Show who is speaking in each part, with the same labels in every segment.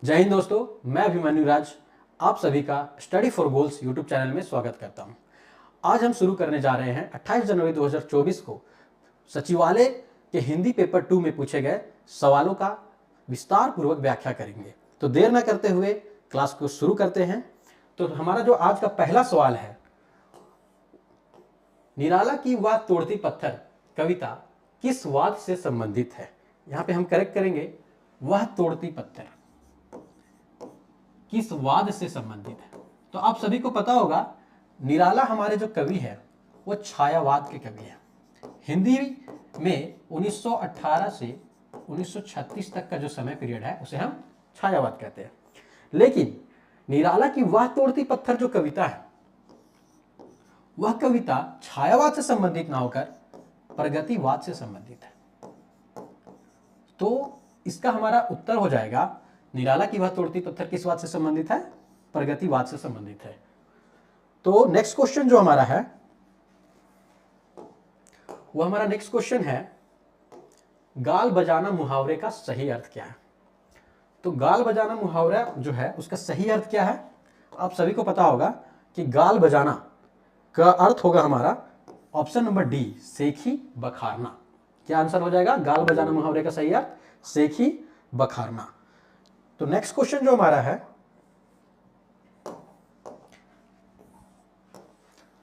Speaker 1: जय हिंद दोस्तों, मैं अभिमन्यु राज आप सभी का study for goals YouTube channel में स्वागत करता हूं। आज हम शुरू करने जा रहे हैं 28 जनवरी 2024 को सचिवालय के हिंदी पेपर 2 में पूछे गए सवालों का विस्तार पूर्वक व्याख्या करेंगे। तो देर न करते हुए क्लास को शुरू करते हैं। तो हमारा जो आज का पहला सवाल है, निराला की वह तोड़ती पत्थर कविता किस वाद से संबंधित है। यहां पे हम करेक्ट करेंगे, वह तोड़ती पत्थर किस वाद से संबंधित है। तो आप सभी को पता होगा, निराला हमारे जो कवि है वो छायावाद के कवि हैं। हिंदी में 1918 से 1936 तक का जो समय पीरियड है उसे हम छायावाद कहते हैं। लेकिन निराला की वह तोड़ती पत्थर जो कविता है, वह कविता छायावाद से संबंधित ना होकर प्रगतिवाद से संबंधित है। तो इसका हमारा उत्तर हो जाएगा, निराला की वह तोड़ती पत्थर किस बात से संबंधित है? प्रगतिवाद से संबंधित है। तो नेक्स्ट क्वेश्चन जो हमारा है, वो हमारा नेक्स्ट क्वेश्चन है, गाल बजाना मुहावरे का सही अर्थ क्या है। तो गाल बजाना मुहावरा जो है उसका सही अर्थ क्या है? आप सभी को पता होगा कि गाल बजाना का अर्थ होगा हमारा ऑप्शन नंबर डी, सेखी बखारना। क्या आंसर हो जाएगा? गाल बजाना मुहावरे का सही अर्थ सेखी बखारना। तो नेक्स्ट क्वेश्चन जो हमारा है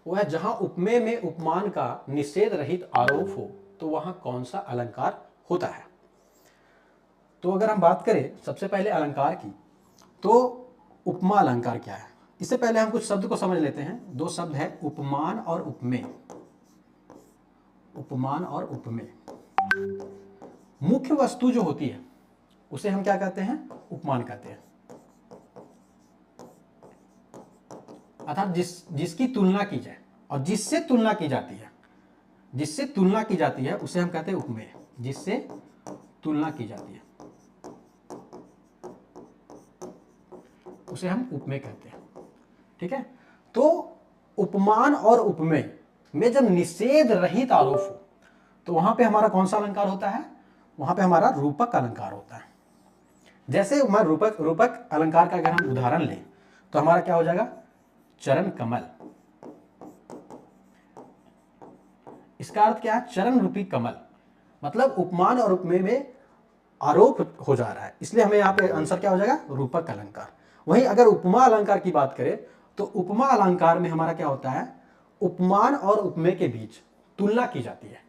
Speaker 1: वो है, जहां उपमेय में उपमान का निषेध रहित आरोप हो तो वहां कौन सा अलंकार होता है। तो अगर हम बात करें सबसे पहले अलंकार की, तो उपमा अलंकार क्या है। इससे पहले हम कुछ शब्द को समझ लेते हैं। दो शब्द है, उपमान और उपमेय। उपमान और उपमेय, मुख्य वस्तु जो होती है उसे हम क्या कहते हैं? उपमान कहते हैं। अर्थात जिसकी तुलना की जाए और जिससे तुलना की जाती है, जिससे तुलना की जाती है उसे हम कहते हैं उपमेय। जिससे तुलना की जाती है उसे हम उपमेय कहते हैं। ठीक है। तो उपमान और उपमेय में जब निषेध रहित आरोप हो तो वहां पे हमारा कौन सा अलंकार होता है? वहां पे हमारा रूपक अलंकार होता है। जैसे हमारा रूपक अलंकार का अगर हम उदाहरण लें तो हमारा क्या हो जाएगा? चरण कमल। इसका अर्थ क्या है? चरण रूपी कमल। मतलब उपमान और उपमेय में आरोप हो जा रहा है, इसलिए हमें यहाँ पे आंसर क्या हो जाएगा? रूपक अलंकार। वहीं अगर उपमा अलंकार की बात करें तो उपमा अलंकार में हमारा क्या होता है? उपमान और उपमेय के बीच तुलना की जाती है।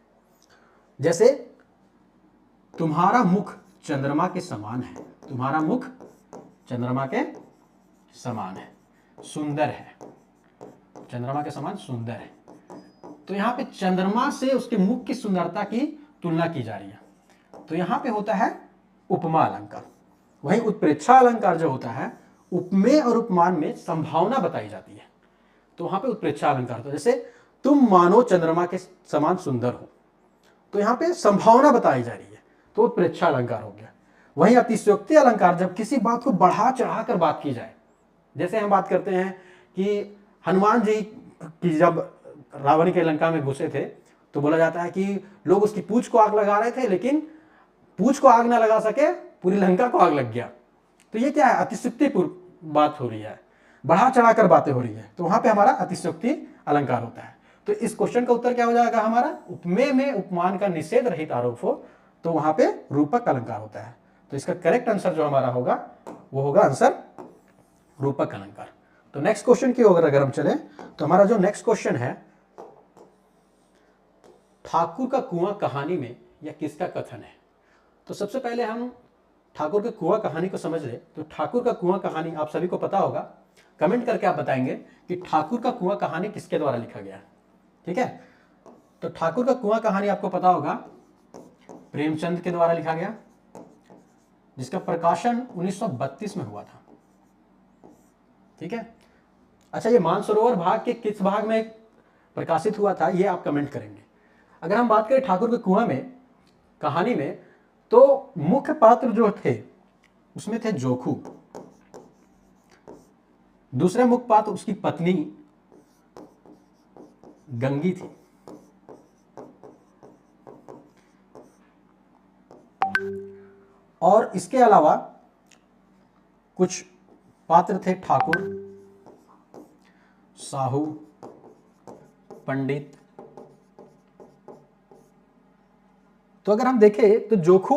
Speaker 1: जैसे तुम्हारा मुख चंद्रमा के समान है। तुम्हारा मुख चंद्रमा के समान है, सुंदर है। चंद्रमा के समान सुंदर है। तो यहां पे चंद्रमा से उसके मुख की सुंदरता की तुलना की जा रही है। तो यहां पे होता है उपमा अलंकार। वहीं उत्प्रेक्षा अलंकार जो होता है, उपमेय और उपमान में संभावना बताई जाती है, तो वहां पे उत्प्रेक्षा अलंकार होता है। जैसे तुम मानो चंद्रमा के समान सुंदर हो, तो यहां पे संभावना बताई जा रही है, तो उत्प्रेक्षा अलंकार हो गया। वहीं अतिशयोक्ति अलंकार, जब किसी बात को बढ़ा चढ़ाकर बात की जाए, जैसे हम बात करते हैं कि हनुमान जी की जब रावण के लंका में घुसे थे तो बोला जाता है कि लोग उसकी पूंछ को आग लगा रहे थे, लेकिन पूंछ को आग ना लगा सके, पूरी लंका को आग लग गया। तो ये क्या है? अतिशयोक्तिपूर्ण बात हो रही है, बढ़ा चढ़ाकर बातें हो रही है, तो वहां पे हमारा अतिशयोक्ति अलंकार होता है। तो इस क्वेश्चन का उत्तर क्या हो जाएगा हमारा? उपमेय में उपमान का निषेध रहित आरोप हो तो वहां पे रूपक अलंकार होता है। तो इसका करेक्ट आंसर जो हमारा होगा वो होगा आंसर रूपक अलंकार। तो नेक्स्ट क्वेश्चन की ओर अगर हम चलें तो हमारा जो नेक्स्ट क्वेश्चन है, ठाकुर का कुआं कहानी में यह किसका कथन है। तो सबसे पहले हम ठाकुर के कुआं कहानी को समझ ले। तो ठाकुर का कुआं कहानी आप सभी को पता होगा। कमेंट करके आप बताएंगे कि ठाकुर का कुआं कहानी किसके द्वारा लिखा गया है। ठीक है। तो ठाकुर का कुआं कहानी आपको पता होगा प्रेमचंद के द्वारा लिखा गया, जिसका प्रकाशन 1932 में हुआ था। ठीक है। अच्छा, ये मानसरोवर भाग के किस भाग में प्रकाशित हुआ था, ये आप कमेंट करेंगे। अगर हम बात करें ठाकुर के कुआं में कहानी में, तो मुख्य पात्र जो थे उसमें थे जोखू। दूसरे मुख्य पात्र उसकी पत्नी गंगी थी। और इसके अलावा कुछ पात्र थे, ठाकुर, साहू, पंडित। तो अगर हम देखें तो जोखू,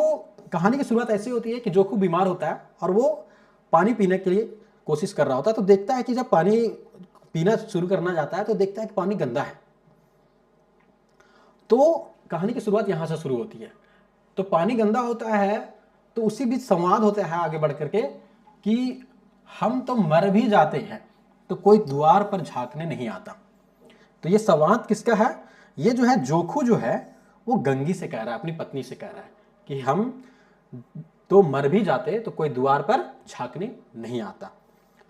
Speaker 1: कहानी की शुरुआत ऐसी होती है कि जोखू बीमार होता है और वो पानी पीने के लिए कोशिश कर रहा होता है। तो देखता है कि जब पानी पीना शुरू करना जाता है तो देखता है कि पानी गंदा है। तो कहानी की शुरुआत यहां से शुरू होती है। तो पानी गंदा होता है तो उसी बीच संवाद होता है आगे बढ़ करके कि हम तो मर भी जाते हैं तो कोई द्वार पर झांकने नहीं आता। तो ये संवाद किसका है? ये जो है जोखू जो है वो गंगी से कह रहा है, अपनी पत्नी से कह रहा है कि हम तो मर भी जाते तो कोई द्वार पर झांकने नहीं आता।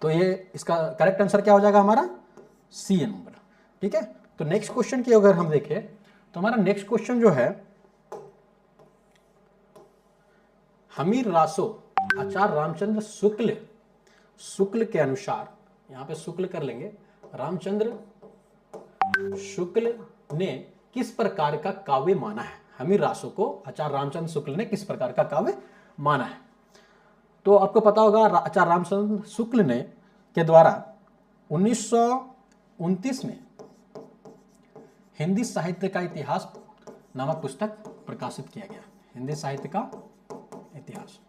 Speaker 1: तो ये इसका करेक्ट आंसर क्या हो जाएगा हमारा? C number. ठीक है। तो नेक्स्ट क्वेश्चन की अगर हम देखें तो हमारा नेक्स्ट क्वेश्चन जो है, हमीर रासो आचार्य रामचंद्र शुक्ल के अनुसार, यहां पे शुक्ल कर लेंगे, रामचंद्र शुक्ल ने किस प्रकार का काव्य माना है? हमीर रासो को आचार्य रामचंद्र शुक्ल ने किस प्रकार का काव्य माना है? तो आपको पता होगा आचार्य रामचंद्र शुक्ल ने के द्वारा 1929 में हिंदी साहित्य का इतिहास नामक पुस्तक प्रकाशित किया गया। हिंदी साहित्य का इतिहास।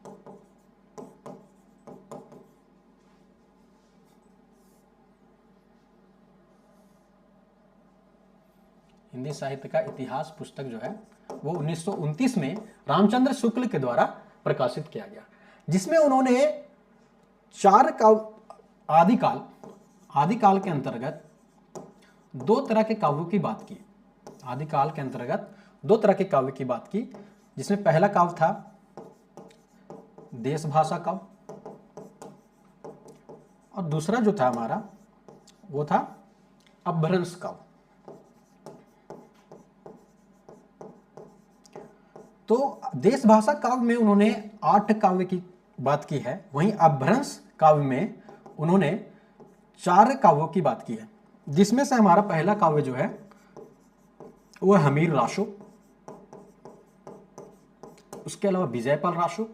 Speaker 1: हिंदी साहित्य का इतिहास पुस्तक जो है वो 1929 में रामचंद्र शुक्ल के द्वारा प्रकाशित किया गया, जिसमें उन्होंने आदिकाल के अंतर्गत दो तरह के काव्यों की बात की। आदिकाल के अंतर्गत दो तरह के काव्य की बात की, जिसमें पहला काव्य था देश भाषा काव्य और दूसरा जो था हमारा वो था अपभ्रंश काव्य। तो देश भाषा काव्य में उन्होंने 8 काव्य की बात की है, वहीं अपभ्रंश काव्य में उन्होंने 4 काव्यों की बात की है, जिसमें से हमारा पहला काव्य जो है वो हमीर रासो, उसके अलावा विजयपाल रासो,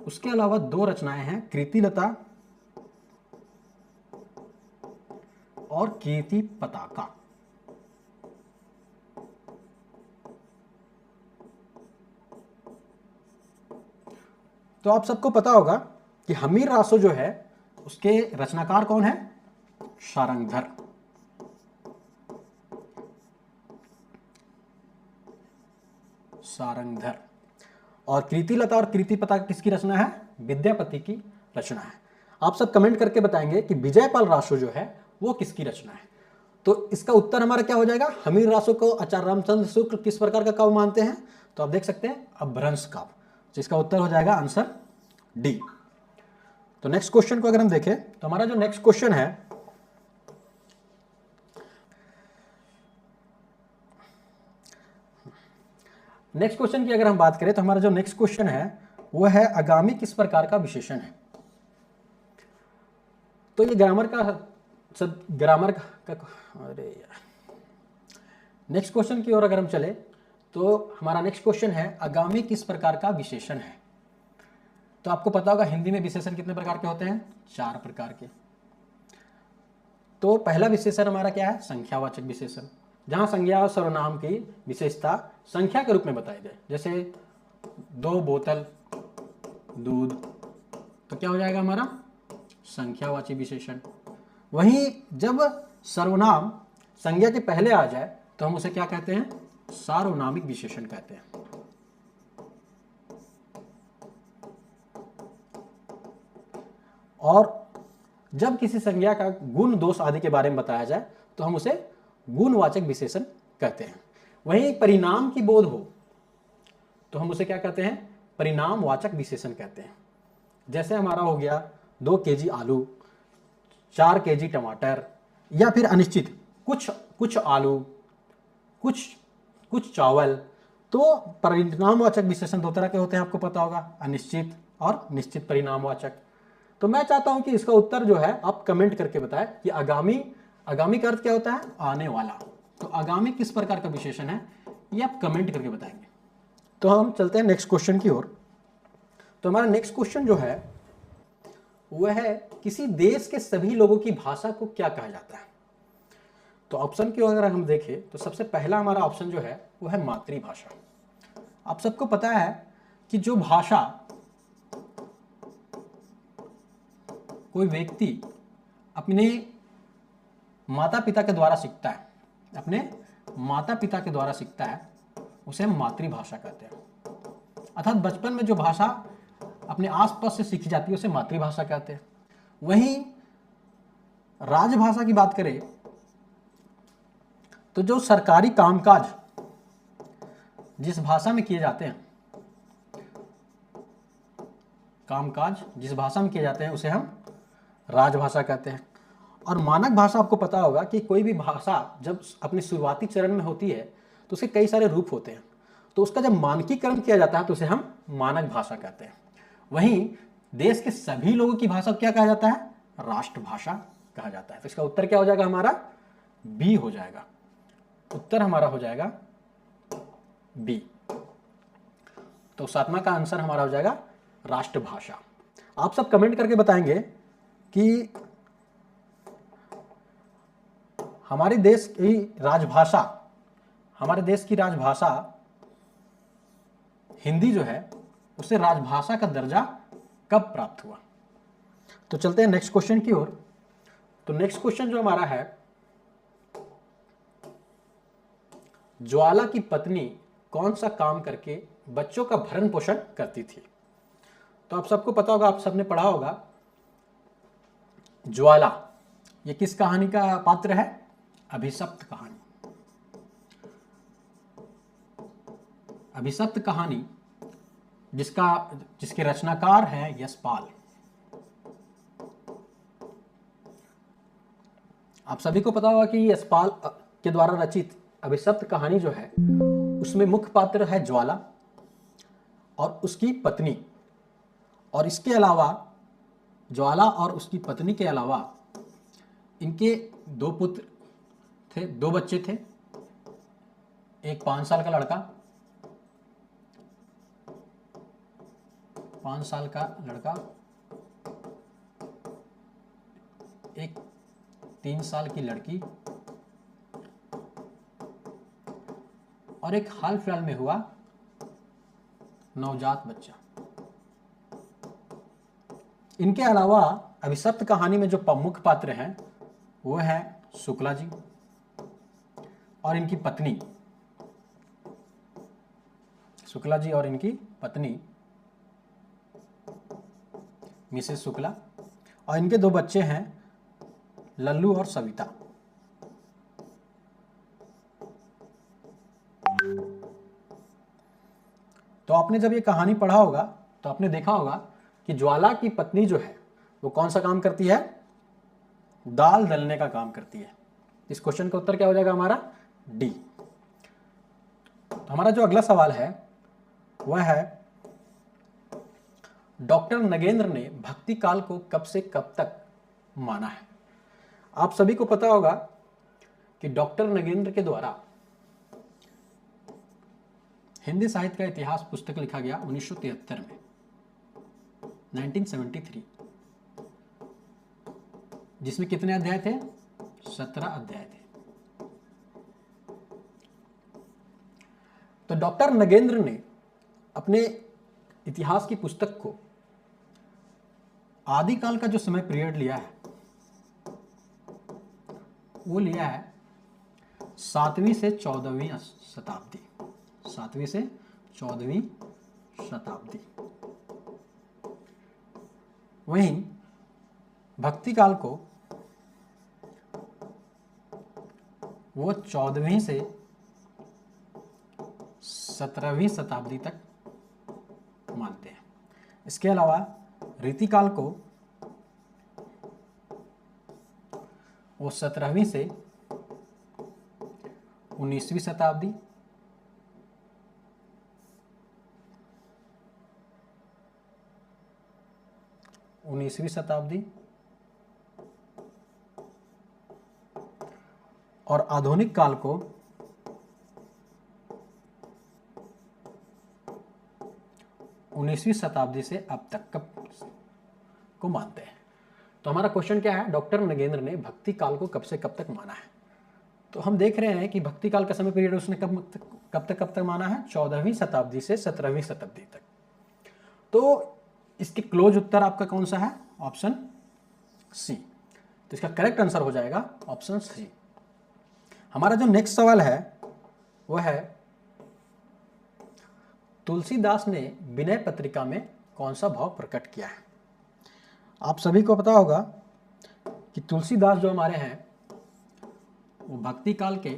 Speaker 1: उसके अलावा 2 रचनाएं हैं कृतिलता और कीर्ति पताका। तो आप सबको पता होगा कि हमीर रासो जो है उसके रचनाकार कौन है? सारंगधर। और कृतिलता और कृति पताका किसकी रचना है? विद्यापति की रचना है। आप सब कमेंट करके बताएंगे कि विजयपाल रासो जो है वो किसकी रचना है। तो इसका उत्तर हमारा क्या हो जाएगा? हमीर रासो को आचार्य रामचंद्र शुक्ल किस प्रकार का काव्य मानते हैं? तो आप देख सकते हैं अपभ्रंश काव्य, जिसका उत्तर हो जाएगा आंसर डी। तो नेक्स्ट क्वेश्चन को अगर हम देखें तो हमारा जो नेक्स्ट क्वेश्चन है की अगर हम बात करें तो हमारा जो नेक्स्ट क्वेश्चन है वो है आगामी किस प्रकार का विशेषण है। तो ये ग्रामर का अरे यार, नेक्स्ट क्वेश्चन की ओर अगर हम चले तो हमारा नेक्स्ट क्वेश्चन है आगामी किस प्रकार का विशेषण है। तो आपको पता होगा हिंदी में विशेषण कितने प्रकार के होते हैं? 4 प्रकार के। तो पहला विशेषण हमारा क्या है? संख्यावाचक विशेषण, जहां संज्ञा और सर्वनाम की विशेषता संख्या के रूप में बताई जाए। जैसे 2 बोतल दूध, तो क्या हो जाएगा हमारा? संख्यावाची विशेषण। वहीं जब सर्वनाम संज्ञा के पहले आ जाए तो हम उसे क्या कहते हैं? सार्वनामिक विशेषण कहते हैं। और जब किसी संज्ञा का गुण दोष आदि के बारे में बताया जाए तो हम उसे गुणवाचक विशेषण कहते हैं। वहीं परिणाम की बोध हो तो हम उसे क्या कहते हैं? परिणामवाचक विशेषण कहते हैं। जैसे हमारा हो गया 2 केजी आलू, 4 केजी टमाटर, या फिर अनिश्चित कुछ आलू, कुछ चावल। तो परिणामवाचक विशेषण 2 तरह के होते हैं, आपको पता होगा, अनिश्चित और निश्चित परिणामवाचक। तो मैं चाहता हूं कि इसका उत्तर जो है आप कमेंट करके बताएं कि आगामी का अर्थ क्या होता है? आने वाला। तो आगामी किस प्रकार का विशेषण है ये आप कमेंट करके बताएंगे। तो हम चलते हैं नेक्स्ट क्वेश्चन की ओर। तो हमारा नेक्स्ट क्वेश्चन जो है वह है किसी देश के सभी लोगों की भाषा को क्या कहा जाता है। तो ऑप्शन की अगर हम देखें तो सबसे पहला हमारा ऑप्शन जो है वो है मातृभाषा। आप सबको पता है कि जो भाषा कोई व्यक्ति अपने माता पिता के द्वारा सीखता है, अपने माता पिता के द्वारा सीखता है, उसे हम मातृभाषा कहते हैं। अर्थात बचपन में जो भाषा अपने आसपास से सीखी जाती है उसे मातृभाषा कहते हैं। वहीं राजभाषा की बात करें तो जो सरकारी कामकाज जिस भाषा में किए जाते हैं, कामकाज जिस भाषा में किए जाते हैं उसे हम राजभाषा कहते हैं। और मानक भाषा आपको पता होगा कि कोई भी भाषा जब अपने शुरुआती चरण में होती है तो उसके कई सारे रूप होते हैं, तो उसका जब मानकीकरण किया जाता है तो उसे हम मानक भाषा कहते हैं। वहीं देश के सभी लोगों की भाषा को क्या कहा जाता है? राष्ट्रभाषा कहा जाता है। तो इसका उत्तर क्या हो जाएगा? हमारा बी हो जाएगा। उत्तर हमारा हो जाएगा बी। तो सातवां का आंसर हमारा हो जाएगा राष्ट्रभाषा। आप सब कमेंट करके बताएंगे कि हमारे देश की राजभाषा, हमारे देश की राजभाषा हिंदी जो है उसे राजभाषा का दर्जा कब प्राप्त हुआ। तो चलते हैं नेक्स्ट क्वेश्चन की ओर। तो नेक्स्ट क्वेश्चन जो हमारा है, ज्वाला की पत्नी कौन सा काम करके बच्चों का भरण पोषण करती थी। तो आप सबको पता होगा, आप सबने पढ़ा होगा ज्वाला ये किस कहानी का पात्र है? अभिशप्त कहानी। अभिशप्त कहानी जिसके रचनाकार हैं यशपाल। आप सभी को पता होगा कि यशपाल के द्वारा रचित अभिशप्त कहानी जो है उसमें मुख्य पात्र है ज्वाला और उसकी पत्नी। और इसके अलावा ज्वाला और उसकी पत्नी के अलावा इनके दो पुत्र थे, दो बच्चे थे। एक 5 साल का लड़का, 5 साल का लड़का, एक 3 साल की लड़की और एक हाल फिलहाल में हुआ नवजात बच्चा। इनके अलावा अभिशप्त कहानी में जो मुख्य पात्र हैं वो है शुक्ला जी और इनकी पत्नी, शुक्ला जी और इनकी पत्नी मिसेस शुक्ला, और इनके दो बच्चे हैं लल्लू और सविता। तो आपने जब ये कहानी पढ़ा होगा तो आपने देखा होगा कि ज्वाला की पत्नी जो है वो कौन सा काम करती है? दाल दलने का काम करती है। इस क्वेश्चन का उत्तर क्या हो जाएगा हमारा? डी। तो हमारा जो अगला सवाल है वह है डॉक्टर नगेंद्र ने भक्ति काल को कब से कब तक माना है। आप सभी को पता होगा कि डॉक्टर नगेंद्र के द्वारा हिंदी साहित्य का इतिहास पुस्तक लिखा गया 1973 में, 1973, जिसमें कितने अध्याय थे? 17 अध्याय थे। तो डॉक्टर नगेंद्र ने अपने इतिहास की पुस्तक को आदिकाल का जो समय पीरियड लिया है वो लिया है 7वीं से 14वीं शताब्दी, 7वीं से 14वीं शताब्दी। वहीं भक्ति काल को वो 14वीं से 17वीं शताब्दी तक मानते हैं। इसके अलावा रीतिकाल को वो 17वीं से 19वीं शताब्दी, और आधुनिक काल को 19 19वीं शताब्दी से अब तक कब को मानते हैं। तो हमारा क्वेश्चन क्या है, डॉक्टर नगेंद्र ने भक्ति काल को कब से कब तक माना है। तो हम देख रहे हैं कि भक्ति काल का समय पीरियड उसने कब तक माना है, 14वीं शताब्दी से 17वीं शताब्दी तक। तो इसके क्लोज उत्तर आपका कौन सा है, ऑप्शन सी। तो इसका करेक्ट आंसर हो जाएगा ऑप्शन सी। हमारा जो नेक्स्ट सवाल है वह है, तुलसीदास ने विनय पत्रिका में कौन सा भाव प्रकट किया है। आप सभी को पता होगा कि तुलसीदास जो हमारे हैं वो भक्ति काल के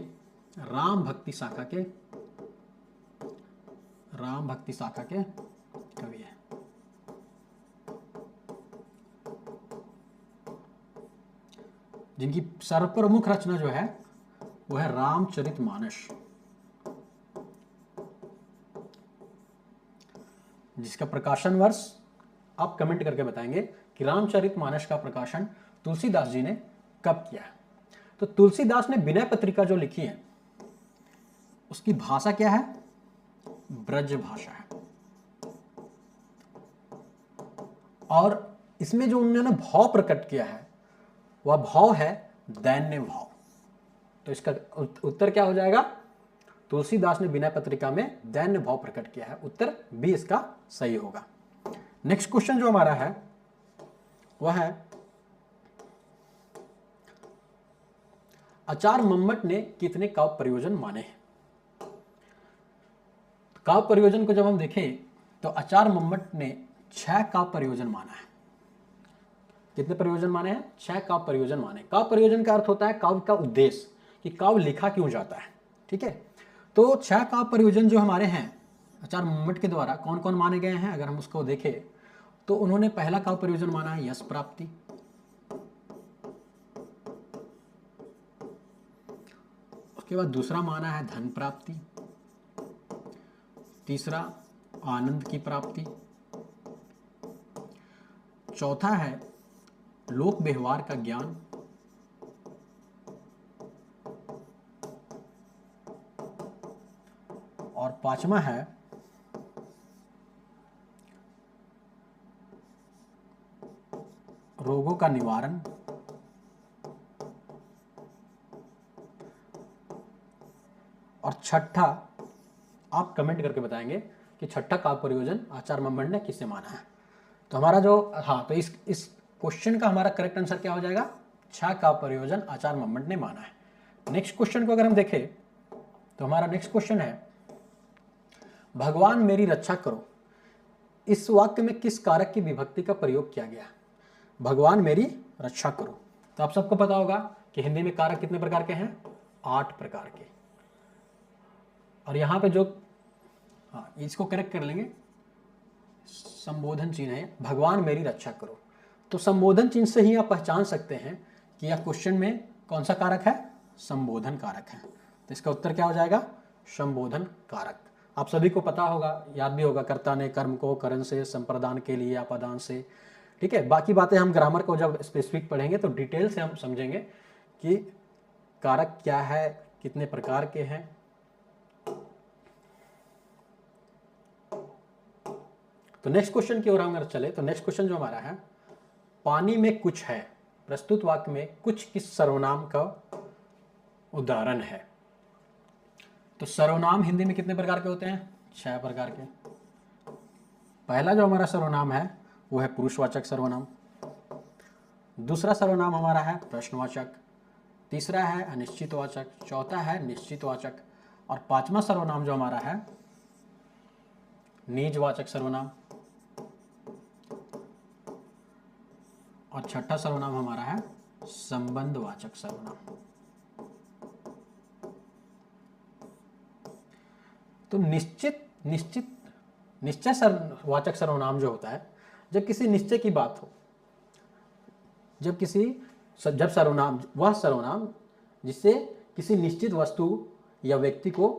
Speaker 1: राम भक्ति शाखा के कवि है। जिनकी सर्वप्रमुख रचना जो है वो है रामचरितमानस, जिसका प्रकाशन वर्ष आप कमेंट करके बताएंगे कि रामचरितमानस का प्रकाशन तुलसीदास जी ने कब किया है। तो तुलसीदास ने विनय पत्रिका जो लिखी है उसकी भाषा क्या है, ब्रज भाषा है। और इसमें जो उन्होंने भाव प्रकट किया है वह भाव है दैन्य भाव। तो इसका उत्तर क्या हो जाएगा, तुलसीदास ने विनय पत्रिका में दैन्य भाव प्रकट किया है। उत्तर बी इसका सही होगा। नेक्स्ट क्वेश्चन जो हमारा है वह है, आचार्य मम्मट ने कितने काव्य प्रयोजन माने हैं। काव्य प्रयोजन को जब हम देखें तो आचार्य मम्मट ने 6 काव्य प्रयोजन माना है। कितने प्रयोजन माने हैं, 6 काव्य प्रयोजन माने। काव्य प्रयोजन का अर्थ होता है काव्य का उद्देश्य, कि काव्य लिखा क्यों जाता है। ठीक है, तो 6 काव्य प्रयोजन जो हमारे हैं आचार्य मम्मट के द्वारा कौन कौन माने गए हैं, अगर हम उसको देखें तो उन्होंने पहला काव्य प्रयोजन माना है यश प्राप्ति, उसके बाद दूसरा माना है धन प्राप्ति, तीसरा आनंद की प्राप्ति, चौथा है लोक व्यवहार का ज्ञान, और पांचवा है रोगों का निवारण, और छठा आप कमेंट करके बताएंगे कि छठा काव्य प्रयोजन आचार्य मम्मट ने किसे माना है। तो हमारा जो तो इस क्वेश्चन का हमारा करेक्ट आंसर क्या हो जाएगा, 6 काव्य प्रयोजन आचार्य मम्मट ने माना है। नेक्स्ट क्वेश्चन को अगर हम देखें तो हमारा नेक्स्ट क्वेश्चन है, भगवान मेरी रक्षा करो, इस वाक्य में किस कारक की विभक्ति का प्रयोग किया गया। भगवान मेरी रक्षा करो, तो आप सबको पता होगा कि हिंदी में कारक कितने प्रकार के हैं, 8 प्रकार के। और यहाँ पे जो इसको करेक्ट कर लेंगे, संबोधन चिन्ह है भगवान मेरी रक्षा करो। तो संबोधन चिन्ह से ही आप पहचान सकते हैं कि यह क्वेश्चन में कौन सा कारक है, संबोधन कारक है। तो इसका उत्तर क्या हो जाएगा, संबोधन कारक। आप सभी को पता होगा, याद भी होगा, कर्ता ने कर्म को करण से, संप्रदान के लिए अपादान से। ठीक है, बाकी बातें हम ग्रामर को जब स्पेसिफिक पढ़ेंगे तो डिटेल से हम समझेंगे कि कारक क्या है, कितने प्रकार के हैं। तो नेक्स्ट क्वेश्चन की ओर हम अगर चले तो नेक्स्ट क्वेश्चन जो हमारा है, पानी में कुछ है, प्रस्तुत वाक्य में कुछ किस सर्वनाम का उदाहरण है। तो सर्वनाम हिंदी में कितने प्रकार के होते हैं, 6 प्रकार के। पहला जो हमारा सर्वनाम है वो है पुरुषवाचक सर्वनाम, दूसरा सर्वनाम हमारा है प्रश्नवाचक, तीसरा है अनिश्चितवाचक, चौथा है निश्चितवाचक, और पांचवा सर्वनाम जो हमारा है निजवाचक सर्वनाम, और छठा सर्वनाम हमारा है संबंधवाचक सर्वनाम। तो निश्चय वाचक सर्वनाम जो होता है, जब किसी निश्चय की बात हो, जब सर्वनाम, वह सर्वनाम जिससे किसी निश्चित वस्तु या व्यक्ति को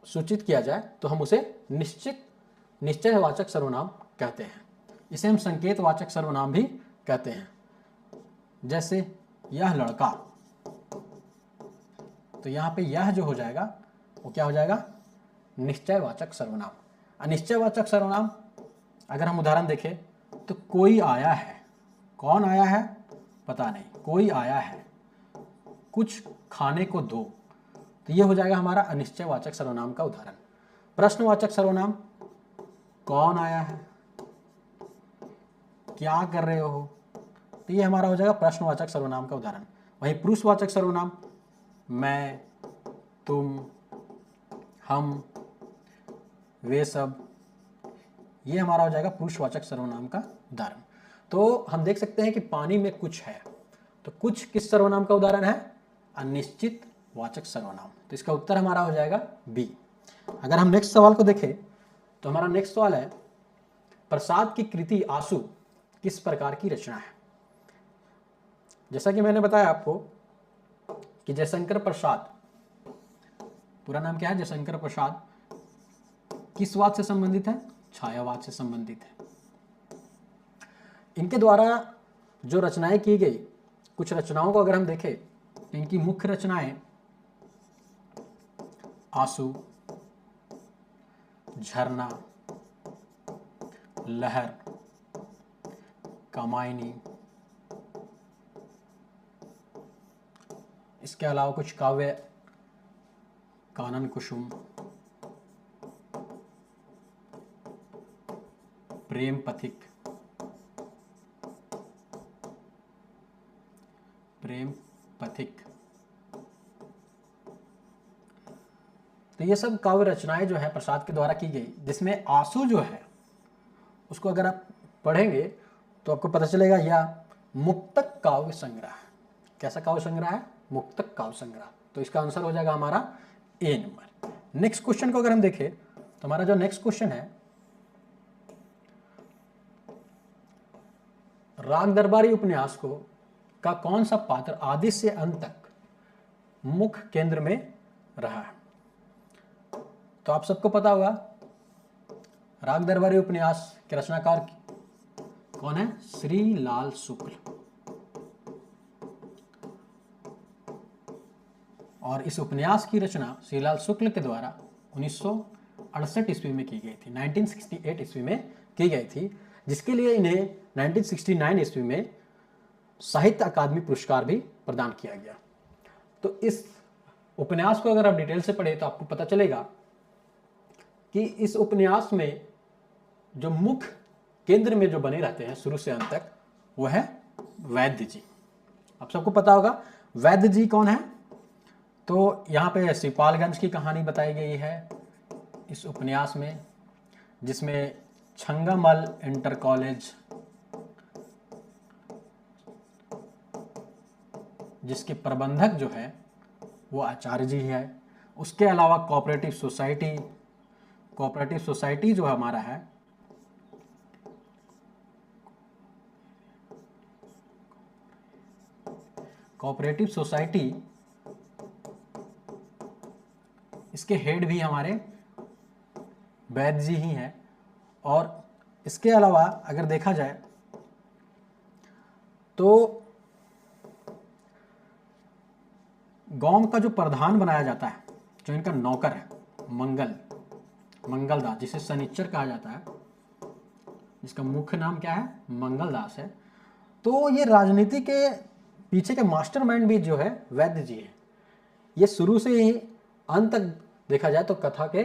Speaker 1: सूचित किया जाए तो हम उसे निश्चयवाचक सर्वनाम कहते हैं। इसे हम संकेतवाचक सर्वनाम भी कहते हैं। जैसे यह लड़का, तो यहाँ पे यह जो हो जाएगा वो क्या हो जाएगा, निश्चयवाचक सर्वनाम। अनिश्चयवाचक सर्वनाम अगर हम उदाहरण देखें तो कोई आया है, कौन आया है पता नहीं, कोई आया है, कुछ खाने को दो, तो ये हो जाएगा हमारा अनिश्चयवाचक सर्वनाम का उदाहरण। प्रश्नवाचक सर्वनाम कौन आया है, क्या कर रहे हो, तो ये हमारा हो जाएगा प्रश्नवाचक सर्वनाम का उदाहरण। वहीं पुरुषवाचक सर्वनाम मैं, तुम, हम, वे सब, ये हमारा हो जाएगा पुरुषवाचक सर्वनाम का उदाहरण। तो हम देख सकते हैं कि पानी में कुछ है, तो कुछ किस सर्वनाम का उदाहरण है, अनिश्चित वाचक सर्वनाम। तो इसका उत्तर हमारा हो जाएगा बी। अगर हम नेक्स्ट सवाल को देखें तो हमारा नेक्स्ट सवाल है प्रसाद की कृति आंसू किस प्रकार की रचना है। जैसा कि मैंने बताया आपको कि जयशंकर प्रसाद, पूरा नाम क्या है, जयशंकर प्रसाद, किस वाद से संबंधित है, छायावाद से संबंधित है। इनके द्वारा जो रचनाएं की गई, कुछ रचनाओं को अगर हम देखें तो इनकी मुख्य रचनाएं आंसू, झरना, लहर, कामायनी, इसके अलावा कुछ काव्य, कानन कुसुम, प्रेम पथिक, प्रेम पथिक, तो ये सब काव्य रचनाएं जो है प्रसाद के द्वारा की गई, जिसमें आंसू जो है उसको अगर आप पढ़ेंगे तो आपको पता चलेगा यह मुक्तक काव्य संग्रह। कैसा काव्य संग्रह है, मुक्तक काव्य संग्रह। तो इसका आंसर हो जाएगा हमारा ए नंबर। नेक्स्ट क्वेश्चन को अगर हम देखें तो हमारा जो नेक्स्ट क्वेश्चन है, राग दरबारी उपन्यास को का कौन सा पात्र आदि से अंत तक मुख्य केंद्र में रहा है। तो आप सबको पता होगा राग दरबारी उपन्यास के रचनाकार कौन है, श्री लाल शुक्ल। और इस उपन्यास की रचना श्रीलाल शुक्ल के द्वारा 1968 ईस्वी में की गई थी, 1968 ईस्वी में की गई थी, जिसके लिए इन्हें 1969 ईस्वी में साहित्य अकादमी पुरस्कार भी प्रदान किया गया। तो इस उपन्यास को अगर आप डिटेल से पढ़े तो आपको पता चलेगा कि इस उपन्यास में जो मुख्य केंद्र में जो बने रहते हैं शुरू से अंत तक, वो है वैद्य जी। आप सबको पता होगा वैद्य जी कौन है। तो यहाँ पे सिपालगंज की कहानी बताई गई है इस उपन्यास में, जिसमें छंगामल इंटर कॉलेज, जिसके प्रबंधक जो है वो आचार्य जी है। उसके अलावा कोऑपरेटिव सोसाइटी जो हमारा है, कोऑपरेटिव सोसाइटी, इसके हेड भी हमारे वैद्य जी ही हैं। और इसके अलावा अगर देखा जाए तो गांव का जो प्रधान बनाया जाता है, जो इनका नौकर है, मंगलदास, जिसे शनिचर कहा जाता है, जिसका मुख्य नाम क्या है, मंगलदास है। तो ये राजनीति के पीछे के मास्टरमाइंड भी जो है वैद्य जी है। ये शुरू से ही अंत तक देखा जाए तो कथा के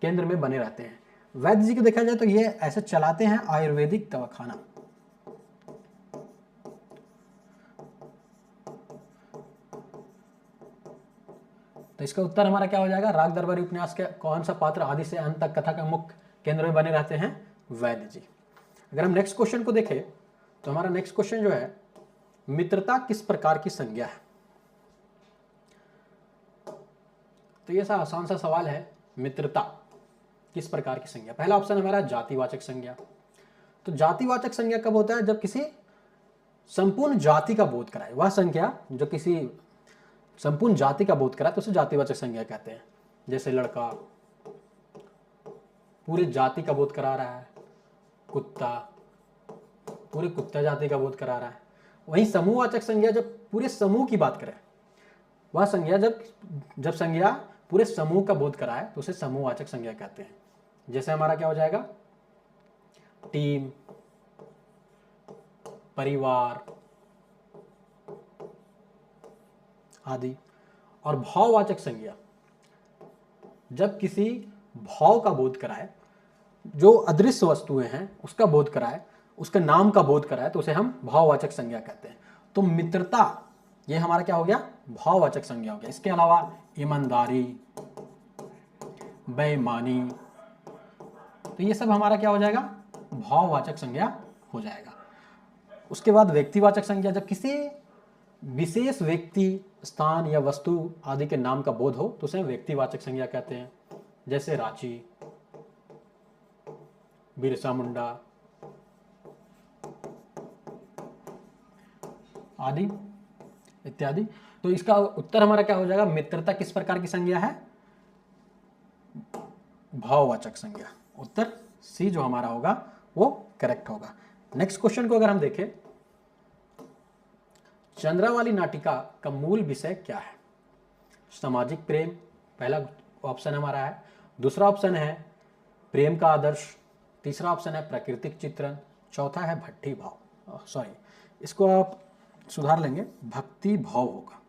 Speaker 1: केंद्र में बने रहते हैं। वैद्य जी को देखा जाए तो ये ऐसे चलाते हैं आयुर्वेदिक दवाखाना। तो इसका उत्तर हमारा क्या हो जाएगा, राग दरबारी उपन्यास के कौन सा पात्र आदि से अंत तक कथा का मुख्य केंद्र में बने रहते हैं, वैद्य जी। अगर हम नेक्स्ट क्वेश्चन को देखें तो हमारा नेक्स्ट क्वेश्चन जो है, मित्रता किस प्रकार की संज्ञा है। तो ये सा आसान सा सवाल है, मित्रता किस प्रकार की संज्ञा। पहला ऑप्शन हमारा जातिवाचक संज्ञा। तो जातिवाचक संज्ञा कब होता है, जब किसी संपूर्ण जाति का बोध कराए। वह संज्ञा जो किसी संपूर्ण जाति का बोध कराए तो उसे जातिवाचक संज्ञा कहते हैं। जैसे लड़का पूरे जाति का बोध करा रहा है, कुत्ता पूरे कुत्ता जाति का बोध करा रहा है। वहीं समूहवाचक संज्ञा जब पूरे समूह की बात करें, वह संज्ञा जब संज्ञा पूरे समूह का बोध कराए तो उसे समूहवाचक संज्ञा कहते हैं। जैसे हमारा क्या हो जाएगा, टीम, परिवार आदि। और भाववाचक संज्ञा जब किसी भाव का बोध कराए, जो अदृश्य वस्तुएं हैं उसका बोध कराए, उसके नाम का बोध कराए, तो उसे हम भाववाचक संज्ञा कहते हैं। तो मित्रता ये हमारा क्या हो गया, भाववाचक संज्ञा हो गया। इसके अलावा ईमानदारी, बेईमानी, तो ये सब हमारा क्या हो जाएगा, भाववाचक संज्ञा हो जाएगा। उसके बाद व्यक्तिवाचक संज्ञा, जब किसी विशेष व्यक्ति, स्थान या वस्तु आदि के नाम का बोध हो तो उसे व्यक्तिवाचक संज्ञा कहते हैं। जैसे रांची, बिरसा मुंडा आदि इत्यादि। तो इसका उत्तर हमारा क्या हो जाएगा, मित्रता किस प्रकार की संज्ञा है, भाववाचक संज्ञा। उत्तर सी जो हमारा होगा वो करेक्ट होगा। नेक्स्ट क्वेश्चन को अगर हम देखें, चंद्रावाली नाटिका का मूल विषय क्या है? सामाजिक प्रेम पहला ऑप्शन हमारा है, दूसरा ऑप्शन है प्रेम का आदर्श, तीसरा ऑप्शन है प्राकृतिक चित्रण, चौथा है भट्टी भाव, सॉरी इसको आप सुधार लेंगे, भक्ति भाव होगा,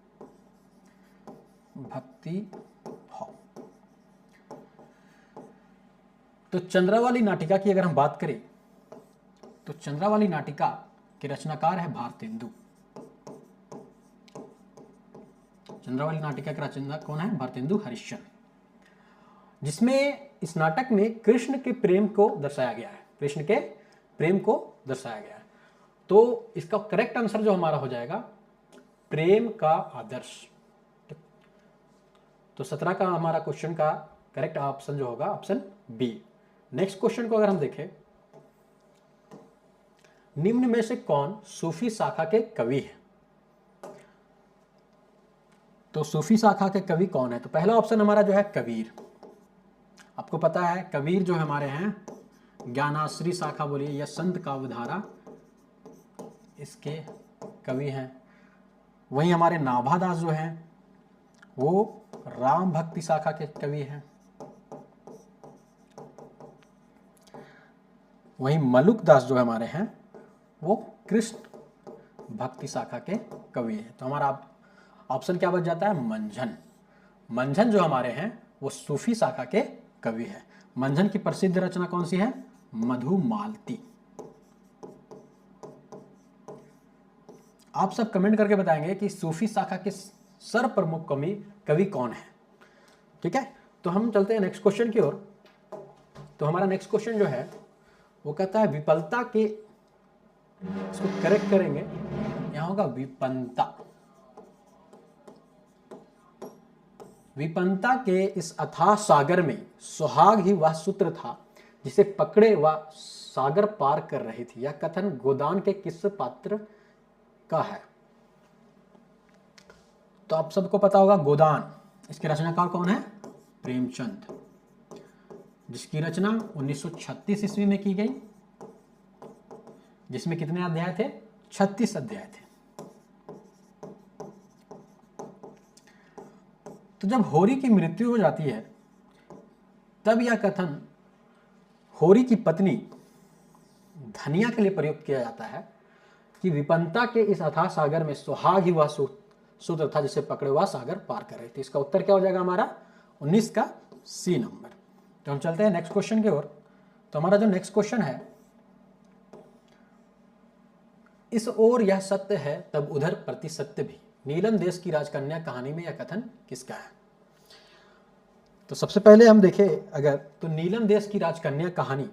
Speaker 1: भक्ति भाव। तो चंद्रावाली नाटिका की अगर हम बात करें तो चंद्रावाली नाटिका के रचनाकार है भारतेंदु। चंद्रावाली नाटिका का रचनाकार कौन है, भारतेंदु हरिश्चंद्र, जिसमें इस नाटक में कृष्ण के प्रेम को दर्शाया गया है, कृष्ण के प्रेम को दर्शाया गया है। तो इसका करेक्ट आंसर जो हमारा हो जाएगा प्रेम का आदर्श। तो 17 का हमारा क्वेश्चन का करेक्ट ऑप्शन जो होगा ऑप्शन बी। नेक्स्ट क्वेश्चन को अगर हम देखें, निम्न में से कौन सूफी शाखा के कवि है? तो सूफी शाखा के कवि कौन है? तो पहला ऑप्शन हमारा जो है कबीर। आपको पता है कबीर जो हमारे हैं ज्ञानाश्री शाखा बोलिए या संत काव्यधारा इसके कवि हैं। वहीं हमारे नाभादास जो हैं वो राम भक्ति शाखा के कवि हैं। वहीं मलुकदास जो हमारे हैं वो कृष्ण भक्ति शाखा के कवि हैं। तो हमारा ऑप्शन क्या बच जाता है, मंझन। मंझन जो हमारे हैं वो सूफी शाखा के कवि है। मंझन की प्रसिद्ध रचना कौन सी है, मधुमालती। आप सब कमेंट करके बताएंगे कि सूफी शाखा के सर्वप्रमुख कवि कौन है। ठीक है, तो हम चलते हैं नेक्स्ट क्वेश्चन की ओर। तो हमारा नेक्स्ट क्वेश्चन जो है वो कहता है विपलता के, इसको करेक्ट करेंगे, यहां होगा विपन्नता। विपन्नता के इस अथाह सागर में सुहाग ही वह सूत्र था जिसे पकड़े वह सागर पार कर रही थी। यह कथन गोदान के किस पात्र का है? तो आप सबको पता होगा गोदान, इसके रचनाकार कौन है, प्रेमचंद, जिसकी रचना 1936 ईस्वी में की गई, जिसमें कितने अध्याय थे, 36 अध्याय थे। तो जब होरी की मृत्यु हो जाती है तब यह कथन होरी की पत्नी धनिया के लिए प्रयुक्त किया जाता है कि विपन्नता के इस अथाह सागर में सुहाग ही वह सूत्र था जिसे पकड़े हुआ सागर पार कर रही थी। इसका उत्तर क्या हो जाएगा हमारा 19 का सी नंबर। तो हम चलते हैं नेक्स्ट क्वेश्चन की ओर। तो हमारा जो नेक्स्ट क्वेश्चन है, इस ओर यह सत्य है तब उधर प्रति सत्य भी, नीलम देश की राजकन्या कहानी में यह कथन किसका है? तो सबसे पहले हम देखें अगर, तो नीलम देश की राजकन्या कहानी,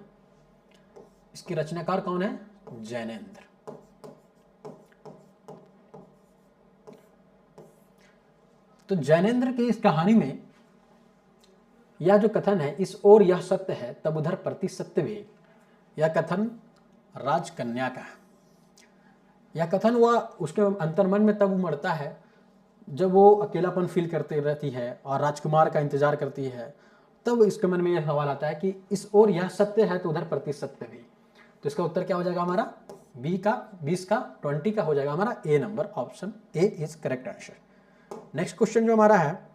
Speaker 1: इसके रचनाकार कौन है, जैनेन्द्र। तो जैनेन्द्र की इस कहानी में यह जो कथन है, इस ओर यह सत्य है तब उधर प्रति सत्य भी, यह कथन राजकन्या का है। यह कथन वह उसके अंतर्मन में तब उमड़ता है जब वो अकेलापन फील करते रहती है और राजकुमार का इंतजार करती है। तब इसके मन में यह सवाल आता है कि इस ओर यह सत्य है तो उधर प्रति सत्य भी। तो इसका उत्तर क्या हो जाएगा हमारा, बी का 20 का 20 का हो जाएगा हमारा A number, option A is correct answer. Next question जो हमारा है,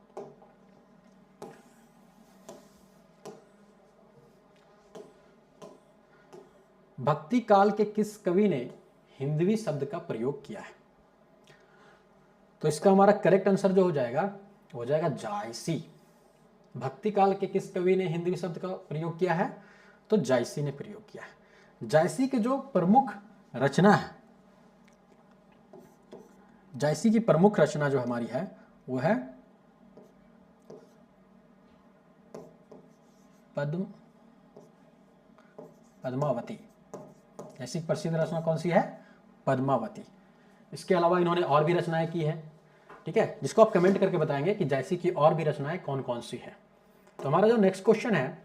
Speaker 1: भक्ति काल के किस कवि ने हिंदवी शब्द का प्रयोग किया है? तो इसका हमारा करेक्ट आंसर जो हो जाएगा जायसी। भक्ति काल के किस कवि ने हिंदवी शब्द का प्रयोग किया है? तो जायसी ने प्रयोग किया है। जायसी के जो प्रमुख रचना है, जायसी की प्रमुख रचना जो हमारी है वो है पद्मावती। ऐसी प्रसिद्ध रचना कौन सी है? पद्मावती। इसके अलावा इन्होंने और भी रचनाएं की हैं, ठीक है, जिसको आप कमेंट करके बताएंगे कि जायसी की और भी रचनाएं कौन कौन सी है। तो हमारा जो नेक्स्ट क्वेश्चन है,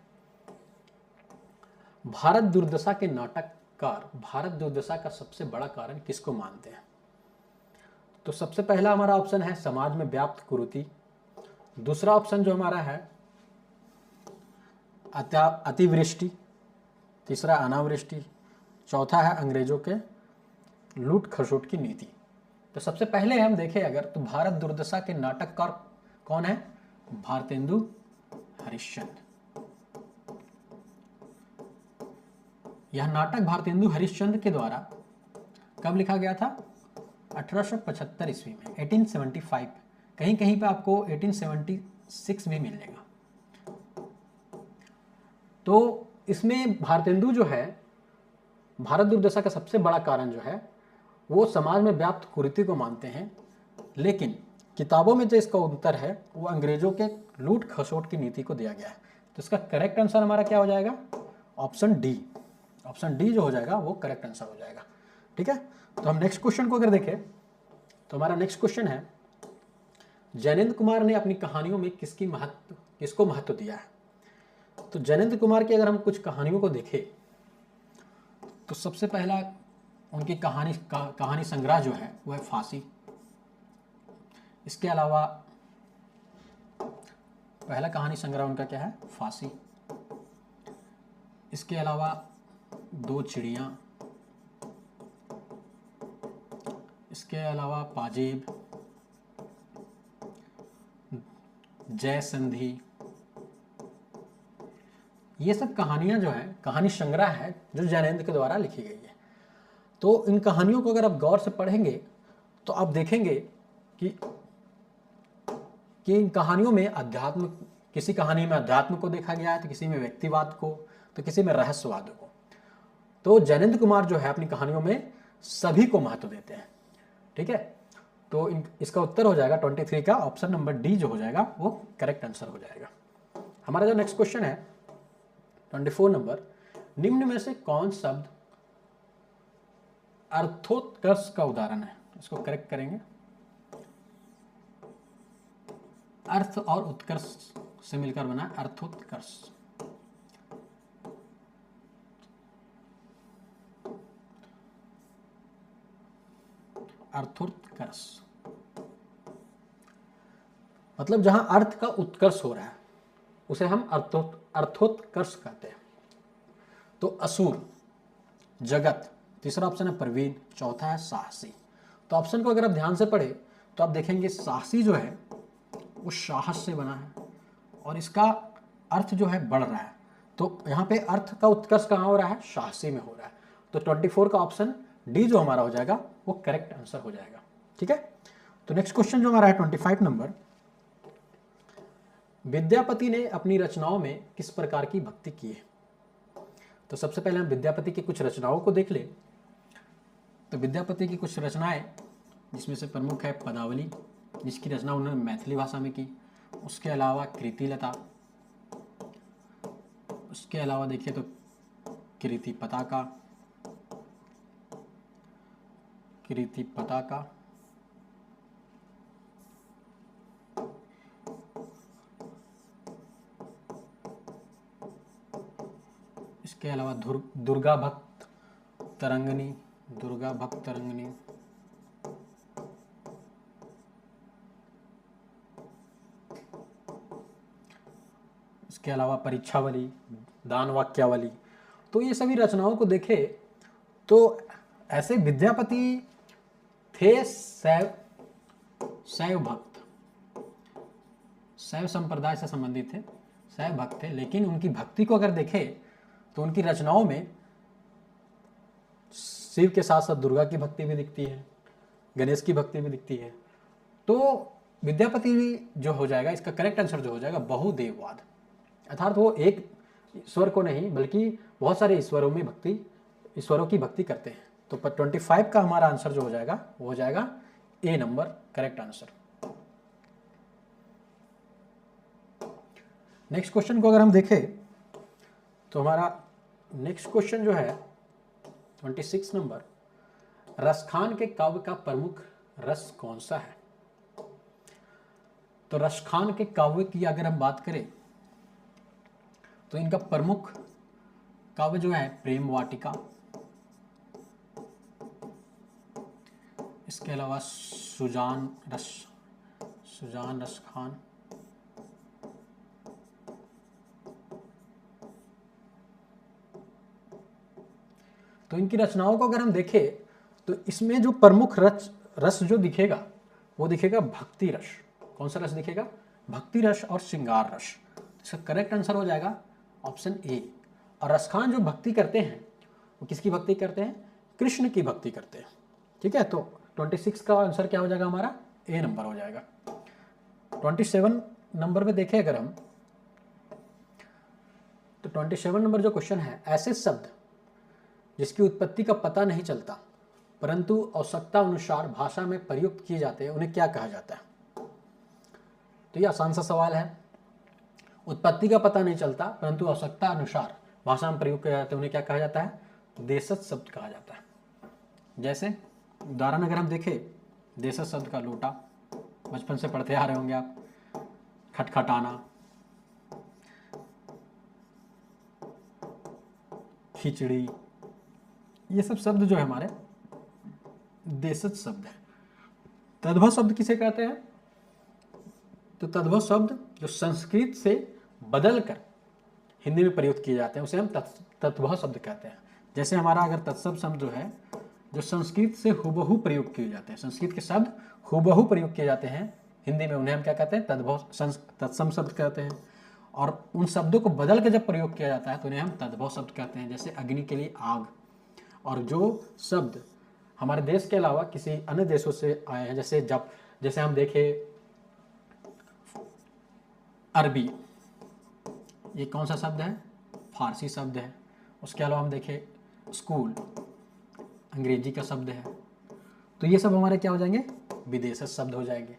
Speaker 1: भारत दुर्दशा के नाटककार भारत दुर्दशा का सबसे बड़ा कारण किसको मानते हैं? तो सबसे पहला हमारा ऑप्शन है समाज में व्याप्त कुरीति। दूसरा ऑप्शन जो हमारा है अतिवृष्टि। तीसरा अनावृष्टि। चौथा है अंग्रेजों के लूट खसोट की नीति। तो सबसे पहले हम देखें अगर, तो भारत दुर्दशा के नाटककार कौन है? भारतेंदु हरिश्चंद्र। यह नाटक भारतेंदु हरिश्चंद्र के द्वारा कब लिखा गया था? 1875 ईस्वी में, 1875। कहीं कहीं पे आपको 1876 भी मिलेगा। तो इसमें भारतेंदु जो है, भारत दुर्दशा का सबसे बड़ा कारण जो है वो समाज में व्याप्त कुरीति को मानते हैं, लेकिन किताबों में जो इसका उत्तर है वो अंग्रेजों के लूट खसोट की नीति को दिया गया है। तो इसका करेक्ट आंसर हमारा क्या हो जाएगा? Option D. ऑप्शन डी जो हो जाएगा वो करेक्ट आंसर हो जाएगा, ठीक है। तो हम नेक्स्ट क्वेश्चन को अगर देखें तो हमारा नेक्स्ट क्वेश्चन है, जैनेन्द्र कुमार ने अपनी कहानियों में किसको महत्व दिया है? तो जैनेन्द्र कुमार की अगर हम कुछ कहानियों को देखें तो सबसे पहला उनकी कहानी संग्रह जो है वो है फांसी। इसके अलावा पहला कहानी संग्रह उनका क्या है? फांसी। इसके अलावा दो चिड़ियाँ। इसके अलावा पाजेब, जय संधि। ये सब कहानियां जो है, कहानी संग्रह है जो जैनेन्द्र के द्वारा लिखी गई है। तो इन कहानियों को अगर आप गौर से पढ़ेंगे तो आप देखेंगे कि इन कहानियों में अध्यात्म, किसी कहानी में अध्यात्म को देखा गया है, तो किसी में व्यक्तिवाद को, तो किसी में रहस्यवाद को। तो जैनेन्द्र कुमार जो है अपनी कहानियों में सभी को महत्व देते हैं, ठीक है। तो इसका उत्तर हो जाएगा 23 का ऑप्शन नंबर डी जो हो जाएगा वो करेक्ट आंसर हो जाएगा। हमारा जो नेक्स्ट क्वेश्चन है 24 नंबर, निम्न में से कौन शब्द अर्थोत्कर्ष का उदाहरण है? इसको करेक्ट करेंगे। अर्थ और उत्कर्ष से मिलकर बना अर्थोत्कर्ष। अर्थोत्कर्ष मतलब जहां अर्थ का उत्कर्ष हो रहा है उसे हम अर्थोत्कर्ष कहते हैं। तो असुर, जगत, तीसरा ऑप्शन है प्रवीण, चौथा है साहसी। तो ऑप्शन को अगर आप ध्यान से पढ़े तो आप देखेंगे साहसी जो है वो साहस से बना है और इसका अर्थ जो है बढ़ रहा है। तो यहाँ पे अर्थ का उत्कर्ष कहाँ हो रहा है? साहसी में हो रहा है। तो 24 का ऑप्शन डी जो हमारा हो जाएगा वो करेक्ट आंसर हो जाएगा, ठीक है। तो नेक्स्ट क्वेश्चन जो हमारा है 25 नंबर, विद्यापति ने अपनी रचनाओं में किस प्रकार की भक्ति की है? तो सबसे पहले हम विद्यापति की कुछ रचनाओं को देख ले। तो विद्यापति की कुछ रचनाएं जिसमें से प्रमुख है पदावली, जिसकी रचना उन्होंने मैथिली भाषा में की। उसके अलावा कृतिलता, उसके अलावा देखिए तो कृति पताका, इसके अलावा दुर्गा भक्त तरंगिणी, इसके अलावा परीक्षावली, दान वाक्यावली। तो ये सभी रचनाओं को देखे तो ऐसे विद्यापति थे शैव भक्त, शैव संप्रदाय से संबंधित थे, शैव भक्त थे। लेकिन उनकी भक्ति को अगर देखें तो उनकी रचनाओं में शिव के साथ साथ दुर्गा की भक्ति भी दिखती है, गणेश की भक्ति भी दिखती है। तो विद्यापति जो हो जाएगा, इसका करेक्ट आंसर जो हो जाएगा बहुदेववाद, अर्थात वो एक ईश्वर को नहीं बल्कि बहुत सारे ईश्वरों की भक्ति करते हैं। तो 25 का हमारा आंसर जो हो जाएगा वो हो जाएगा A number correct answer. Next question को अगर हम देखें तो हमारा नेक्स्ट क्वेश्चन जो है 26 नंबर, रसखान के काव्य का प्रमुख रस कौन सा है? तो रसखान के काव्य की अगर हम बात करें तो इनका प्रमुख काव्य जो है प्रेम वाटिका, इसके अलावा सुजान रसखान, तो इनकी रचनाओं को अगर हम देखें तो इसमें जो प्रमुख रस जो दिखेगा वो दिखेगा भक्ति रस। कौन सा रस दिखेगा? भक्ति रस और श्रृंगार रस। इसका करेक्ट आंसर हो जाएगा ऑप्शन ए। और रसखान जो भक्ति करते हैं वो किसकी भक्ति करते हैं? कृष्ण की भक्ति करते हैं। ठीक है, तो 26 का आंसर क्या हो जाएगा हमारा? ए नंबर हो जाएगा। 27 नंबर में देखें अगर हम तो 27 नंबर जो क्वेश्चन है, ऐसे शब्द जिसकी उत्पत्ति का पता नहीं चलता परंतु आवश्यकता अनुसार भाषा में प्रयुक्त किए जाते हैं उन्हें क्या कहा जाता है? तो ये आसान सा सवाल है। उत्पत्ति का पता नहीं चलता परंतु आवश्यकता अनुसार भाषा में प्रयुक्त किए जाते हैं उन्हें क्या कहा जाता है? देशज शब्द कहा जाता है। जैसे उदाहरण अगर हम देखें, देशज शब्द का लोटा, बचपन से पढ़ते आ रहे होंगे आप, खटखटाना, खिचड़ी, ये सब शब्द जो है हमारे देशज शब्द है। तद्भव शब्द किसे कहते हैं? तो तद्भव शब्द जो संस्कृत से बदलकर हिंदी में प्रयुक्त किए जाते हैं उसे हम तद्भव शब्द कहते हैं। जैसे हमारा अगर तत्शब्द शब्द जो है जो संस्कृत से हुबहू प्रयोग किए जाते हैं, संस्कृत के शब्द हुबहू प्रयोग किए जाते हैं हिंदी में, उन्हें हम क्या कहते हैं? तत्सम शब्द कहते हैं। और उन शब्दों को बदल के जब प्रयोग किया जाता है तो उन्हें हम तद्भव शब्द कहते हैं। जैसे अग्नि के लिए आग। और जो शब्द हमारे देश के अलावा किसी अन्य देशों से आए हैं, जैसे हम देखें अरबी, ये कौन सा शब्द है? फारसी शब्द है। उसके अलावा हम देखें स्कूल, अंग्रेजी का शब्द है। तो ये सब हमारे क्या हो जाएंगे? विदेशी शब्द हो जाएंगे।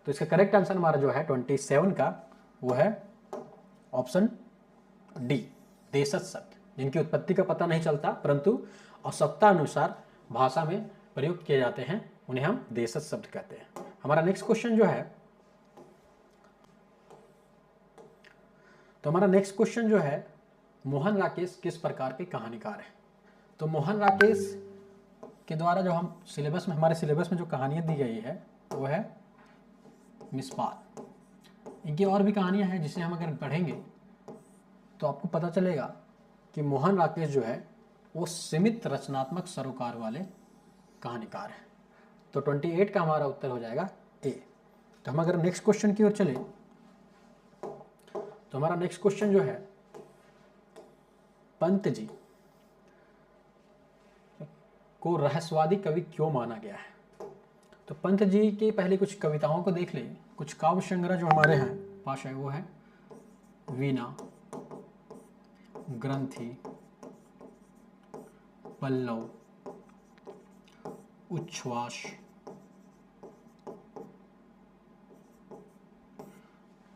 Speaker 1: तो इसका करेक्ट आंसर हमारा जो है 27 का वो है ऑप्शन डी, देशज शब्द जिनकी उत्पत्ति का पता नहीं चलता परंतु आवश्यकता अनुसार भाषा में प्रयुक्त किए जाते हैं उन्हें हम देशज शब्द कहते हैं। हमारा नेक्स्ट क्वेश्चन जो है, तो हमारा नेक्स्ट क्वेश्चन जो है, मोहन राकेश किस प्रकार के कहानीकार हैं? तो मोहन राकेश के द्वारा जो हम हमारे सिलेबस में जो कहानियाँ दी गई है वो है मिसबाह। इनकी और भी कहानियाँ हैं जिसे हम अगर पढ़ेंगे तो आपको पता चलेगा कि मोहन राकेश जो है वो सीमित रचनात्मक सरोकार वाले कहानीकार हैं। तो 28 का हमारा उत्तर हो जाएगा ए। तो हम अगर नेक्स्ट क्वेश्चन की ओर चले तो हमारा नेक्स्ट क्वेश्चन जो है, पंत जी को रहस्यवादी कवि क्यों माना गया है? तो पंत जी के पहले कुछ कविताओं को देख लें। कुछ काव्य संग्रह जो हमारे हैं पास है वो है वीणा, ग्रंथि, पल्लव, उच्छ्वास,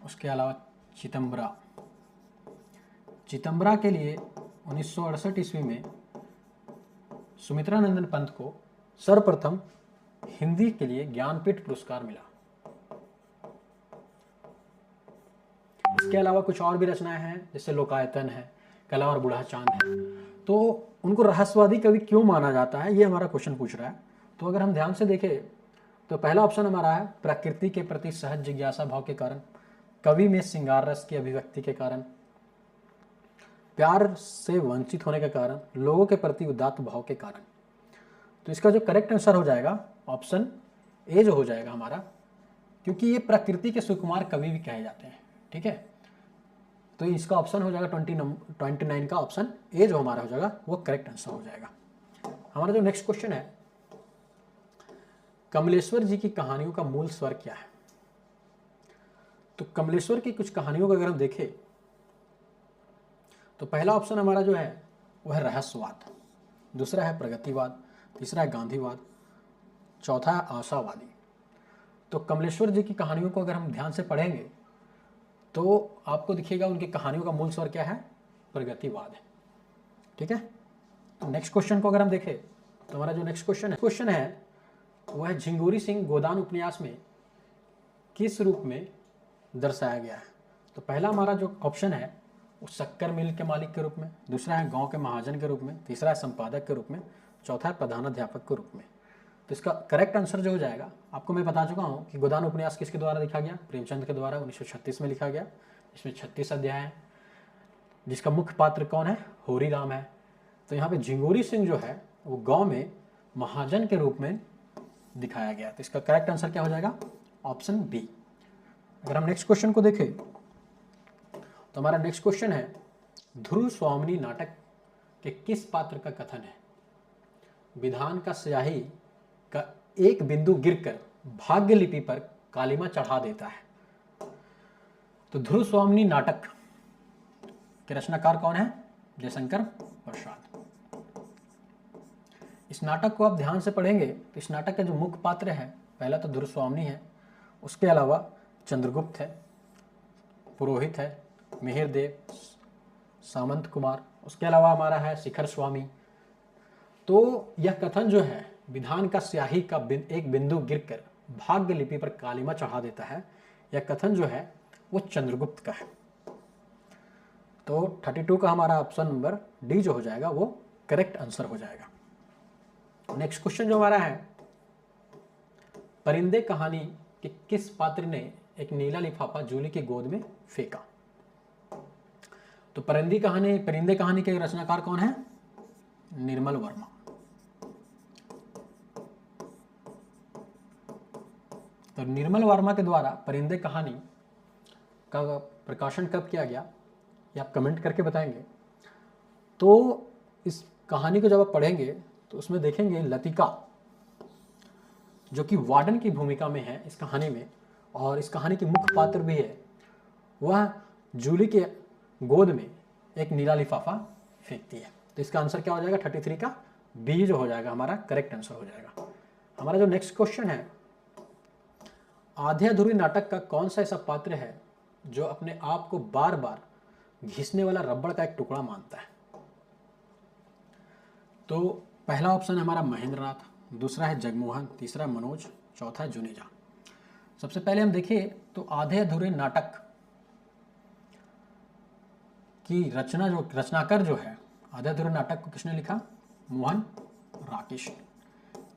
Speaker 1: उसके अलावा चितंबरा के लिए 1968 ईस्वी में सुमित्रा नंदन पंत को सर्वप्रथम हिंदी के लिए ज्ञानपीठ पुरस्कार मिला। इसके अलावा कुछ और भी रचनाएं हैं जैसे लोकायतन है, कला और बूढ़ा चांद है। तो उनको रहस्यवादी कवि क्यों माना जाता है ये हमारा क्वेश्चन पूछ रहा है। तो अगर हम ध्यान से देखें तो पहला ऑप्शन हमारा है प्रकृति के प्रति सहज जिज्ञासा भाव के कारण, कवि में श्रृंगार रस की अभिव्यक्ति के कारण, प्यार से वंचित होने के कारण, लोगों के प्रति उदात्त भाव के कारण। तो इसका जो करेक्ट आंसर हो जाएगा ऑप्शन ए जो हो जाएगा हमारा, क्योंकि ये प्रकृति के सुकुमार कवि भी कहे जाते हैं। ठीक है, तो इसका ऑप्शन हो जाएगा 29 का ऑप्शन ए जो हमारा हो जाएगा वो करेक्ट आंसर हो जाएगा। हमारा जो नेक्स्ट क्वेश्चन है, कमलेश्वर जी की कहानियों का मूल स्वर क्या है? तो कमलेश्वर की कुछ कहानियों को अगर हम देखें तो पहला ऑप्शन हमारा जो है वह है रहस्यवाद, दूसरा है प्रगतिवाद, तीसरा है गांधीवाद, चौथा है आशावादी। तो कमलेश्वर जी की कहानियों को अगर हम ध्यान से पढ़ेंगे तो आपको दिखेगा उनकी कहानियों का मूल स्वर क्या है? प्रगतिवाद है। ठीक है, तो नेक्स्ट क्वेश्चन को अगर हम देखें तो हमारा जो नेक्स्ट क्वेश्चन है वह है झिंगुरी सिंह गोदान उपन्यास में किस रूप में दर्शाया गया है? तो पहला हमारा जो ऑप्शन है वो शक्कर मिल के मालिक के रूप में, दूसरा है गांव के महाजन के रूप में, तीसरा है संपादक के रूप में, चौथा है प्रधानाध्यापक के रूप में। तो इसका करेक्ट आंसर जो हो जाएगा, आपको मैं बता चुका हूँ कि गोदान उपन्यास किसके द्वारा लिखा गया? प्रेमचंद के द्वारा 1936 में लिखा गया। इसमें 36 अध्याय हैं, जिसका मुख्य पात्र कौन है? होरी राम है। तो यहाँ पे झिंगुरी सिंह जो है वो गाँव में महाजन के रूप में दिखाया गया। तो इसका करेक्ट आंसर क्या हो जाएगा? Option B. अगर हम नेक्स्ट क्वेश्चन को देखें तो हमारा नेक्स्ट क्वेश्चन है ध्रुव स्वामिनी नाटक के किस पात्र का कथन है? विधान का स्याही का एक बिंदु गिरकर भाग्य लिपि पर कालिमा चढ़ा देता है। तो ध्रुव स्वामिनी नाटक के रचनाकार कौन है? जयशंकर प्रसाद। इस नाटक को आप ध्यान से पढ़ेंगे तो इस नाटक के जो मुख्य पात्र है, पहला तो ध्रुव स्वामिनी है, उसके अलावा चंद्रगुप्त है, पुरोहित है, मिहिर देव, सामंत कुमार, उसके अलावा हमारा है शिखर स्वामी। तो यह कथन जो है विधान का स्याही का एक बिंदु गिरकर भाग्य लिपि पर कालिमा चढ़ा देता है, यह कथन जो है वो चंद्रगुप्त का है। तो 32 का हमारा ऑप्शन नंबर डी जो हो जाएगा वो करेक्ट आंसर हो जाएगा। नेक्स्ट क्वेश्चन जो हमारा है, परिंदे कहानी के किस पात्र ने एक नीला लिफाफा जूली की गोद में फेंका? तो परिंदे कहानी के रचनाकार कौन है? निर्मल वर्मा। तो निर्मल वर्मा के द्वारा परिंदे कहानी का प्रकाशन कब किया गया, ये आप कमेंट करके बताएंगे। तो इस कहानी को जब आप पढ़ेंगे तो उसमें देखेंगे लतिका जो कि वार्डन की भूमिका में है इस कहानी में, और इस कहानी की मुख्य पात्र भी है, वह जूली के गोद में एक नीला लिफाफा फेंकती है। तो इसका आंसर क्या हो जाएगा? 33 का बी जो हो जाएगा हमारा करेक्ट आंसर हो जाएगा। हमारा जो नेक्स्ट क्वेश्चन है, आधे अधूरे नाटक का कौन सा ऐसा पात्र है जो अपने आप को बार बार घिसने वाला रबड़ का एक टुकड़ा मानता है? तो पहला ऑप्शन है हमारा महेंद्रनाथ, दूसरा है जगमोहन, तीसरा मनोज, चौथा है जुनेजा। सबसे पहले हम देखें तो आधे अधूरे नाटक की रचनाकार जो है, आधे अधूरे नाटक को किसने लिखा? मोहन राकेश।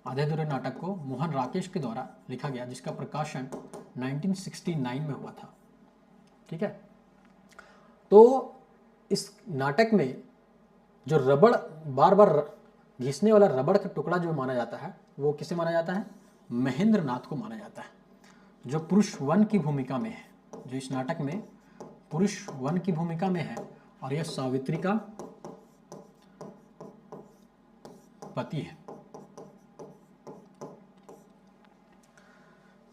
Speaker 1: आधे अधूरे नाटक को मोहन राकेश के द्वारा लिखा गया, जिसका प्रकाशन 1969 में हुआ था। ठीक है, तो इस नाटक में जो रबड़ बार बार घिसने वाला रबड़ का टुकड़ा जो माना जाता है वो किसे माना जाता है? महेंद्रनाथ को माना जाता है, जो पुरुष वन की भूमिका में है, जो इस नाटक में पुरुष वन की भूमिका में है, और यह सावित्री का पति है।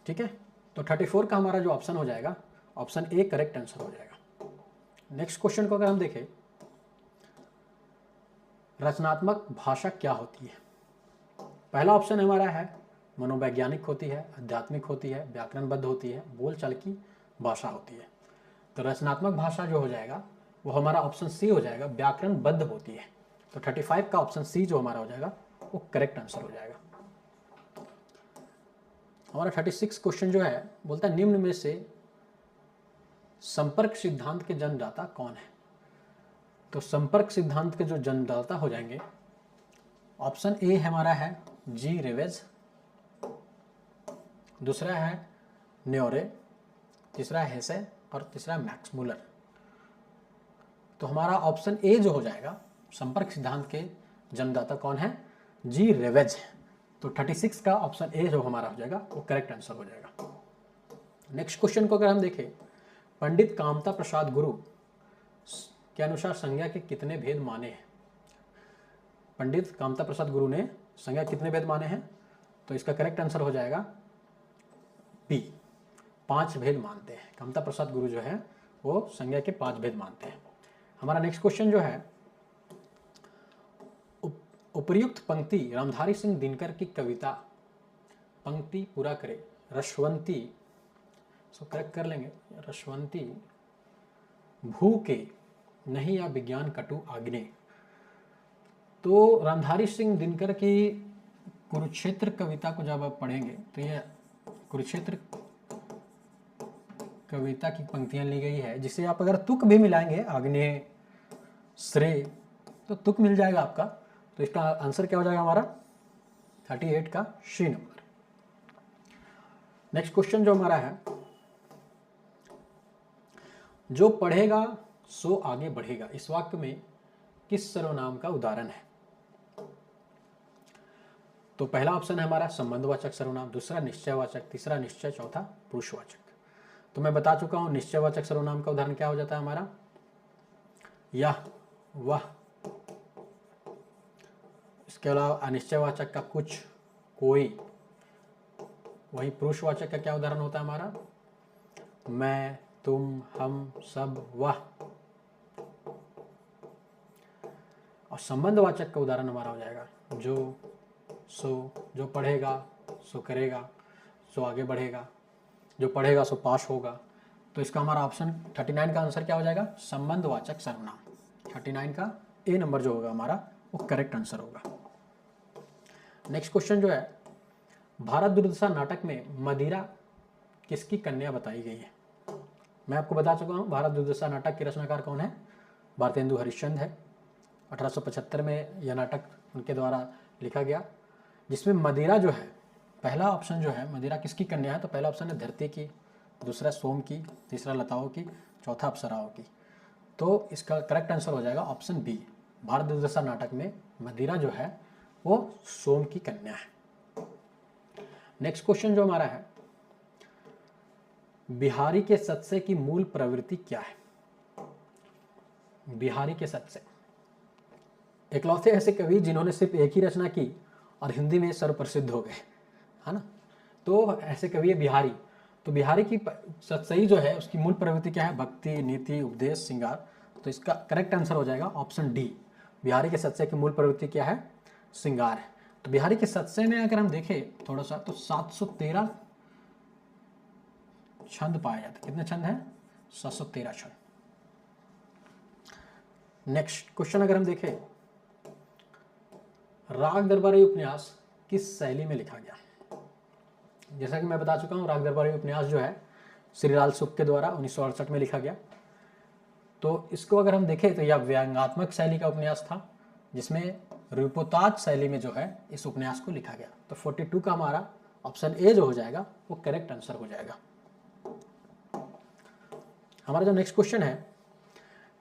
Speaker 1: ठीक है, तो 34 का हमारा जो ऑप्शन हो जाएगा, ऑप्शन ए करेक्ट आंसर हो जाएगा। नेक्स्ट क्वेश्चन को अगर हम देखें, रचनात्मक भाषा क्या होती है? पहला ऑप्शन हमारा है मनोवैज्ञानिक होती है, आध्यात्मिक होती है, व्याकरणबद्ध होती है, बोलचाल की भाषा होती है। तो रचनात्मक भाषा जो हो जाएगा वो हमारा ऑप्शन सी हो जाएगा, व्याकरणबद्ध होती है। तो 35 का ऑप्शन सी जो हमारा हो जाएगा वो करेक्ट आंसर हो जाएगा। हमारा 36 क्वेश्चन जो है बोलता है निम्न में से संपर्क सिद्धांत के जन्मदाता कौन है? तो संपर्क सिद्धांत के जो जन्मदाता हो जाएंगे, ऑप्शन ए हमारा है जी रेवेज, दूसरा है न्योरे, तीसरा है हेसे और तीसरा है मैक्स मुलर। तो हमारा ऑप्शन ए जो हो जाएगा, संपर्क सिद्धांत के जन्मदाता कौन है? जी रेवेज। तो 36 का ऑप्शन ए जो हमारा हो जाएगा वो करेक्ट आंसर हो जाएगा। नेक्स्ट क्वेश्चन को अगर हम देखें, पंडित कामता प्रसाद गुरु के अनुसार संज्ञा के कितने भेद माने हैं? पंडित कामता प्रसाद गुरु ने संज्ञा कितने भेद माने हैं? तो इसका करेक्ट आंसर हो जाएगा बी, 5 भेद मानते हैं। कामता प्रसाद गुरु जो है वो संज्ञा के 5 भेद मानते हैं। हमारा नेक्स्ट क्वेश्चन जो है, उपर्युक्त पंक्ति रामधारी सिंह दिनकर की कविता, पंक्ति पूरा करे, रसवंती, सो करेक्ट कर लेंगे, रसवंती भू के नहीं या विज्ञान कटु आग्ने। तो रामधारी सिंह दिनकर की कुरुक्षेत्र कविता को जब आप पढ़ेंगे तो ये कुरुक्षेत्र कविता की पंक्तियां ली गई है, जिसे आप अगर तुक भी मिलाएंगे आग्नेय श्रेय तो तुक मिल जाएगा आपका। तो इसका आंसर क्या हो जाएगा हमारा 38 का सी नंबर। नेक्स्ट क्वेश्चन जो हमारा है, जो पढ़ेगा सो आगे बढ़ेगा, इस वाक्य में किस सर्वनाम का उदाहरण है? तो पहला ऑप्शन है हमारा संबंधवाचक सर्वनाम, दूसरा निश्चयवाचक, तीसरा निश्चय, चौथा पुरुषवाचक। तो मैं बता चुका हूं निश्चयवाचक सर्वनाम का उदाहरण क्या हो जाता है हमारा, यह, वह। इसके अलावा अनिश्चयवाचक का कुछ, कोई। वही पुरुषवाचक का क्या उदाहरण होता है हमारा, मैं, तुम, हम, सब, वह। और संबंधवाचक का उदाहरण हमारा हो जाएगा जो, सो, जो पढ़ेगा सो करेगा सो आगे बढ़ेगा, जो पढ़ेगा सो पास होगा। तो इसका हमारा ऑप्शन 39 का आंसर क्या हो जाएगा, संबंधवाचक सर्वनाम। 39 का ए नंबर जो होगा हमारा वो करेक्ट आंसर होगा। नेक्स्ट क्वेश्चन जो है, भारत दुर्दशा नाटक में मदिरा किसकी कन्या बताई गई है? मैं आपको बता चुका हूँ भारत दुर्दशा नाटक के रचनाकार कौन है, भारतेंदु हरिश्चंद्र है। 1875 में यह नाटक उनके द्वारा लिखा गया, जिसमें मदिरा जो है, पहला ऑप्शन जो है मदिरा किसकी कन्या है? तो पहला ऑप्शन है धरती की, दूसरा सोम की, तीसरा लताओं की, चौथा अप्सराओं की। तो इसका करेक्ट आंसर हो जाएगा ऑप्शन बी, भारत दुर्दशा नाटक में मदिरा जो है वो सोम की कन्या है। नेक्स्ट क्वेश्चन जो हमारा है, बिहारी के सत्से की मूल प्रवृत्ति क्या है? बिहारी के सत्से इकलौते ऐसे कवि जिन्होंने सिर्फ एक ही रचना की और हिंदी में सर्वप्रसिद्ध हो गए, है ना। तो ऐसे कवि है बिहारी। तो बिहारी की सत्सई जो है उसकी मूल प्रवृत्ति क्या है? भक्ति, नीति, उपदेश, श्रृंगार। तो इसका करेक्ट आंसर हो जाएगा ऑप्शन डी, बिहारी के सत्सई की मूल प्रवृत्ति क्या है? श्रृंगार है। तो बिहारी के सत्सई में अगर हम देखें थोड़ा सा तो 713 छंद पाए जाते। कितने छंद हैं? 713 छंद। नेक्स्ट क्वेश्चन अगर हम देखें, राग दरबारी उपन्यास किस शैली में लिखा गया? जैसा कि मैं बता चुका हूं राग दरबारी उपन्यास जो है श्रीलाल सुख के द्वारा 1968 में लिखा गया। तो इसको अगर हम देखें तो यह व्यंग्यात्मक शैली का उपन्यास था, जिसमें रूपोताज शैली में जो है इस उपन्यास को लिखा गया। तो 42 का हमारा ऑप्शन ए जो हो जाएगा वो करेक्ट आंसर हो जाएगा। हमारा जो नेक्स्ट क्वेश्चन है,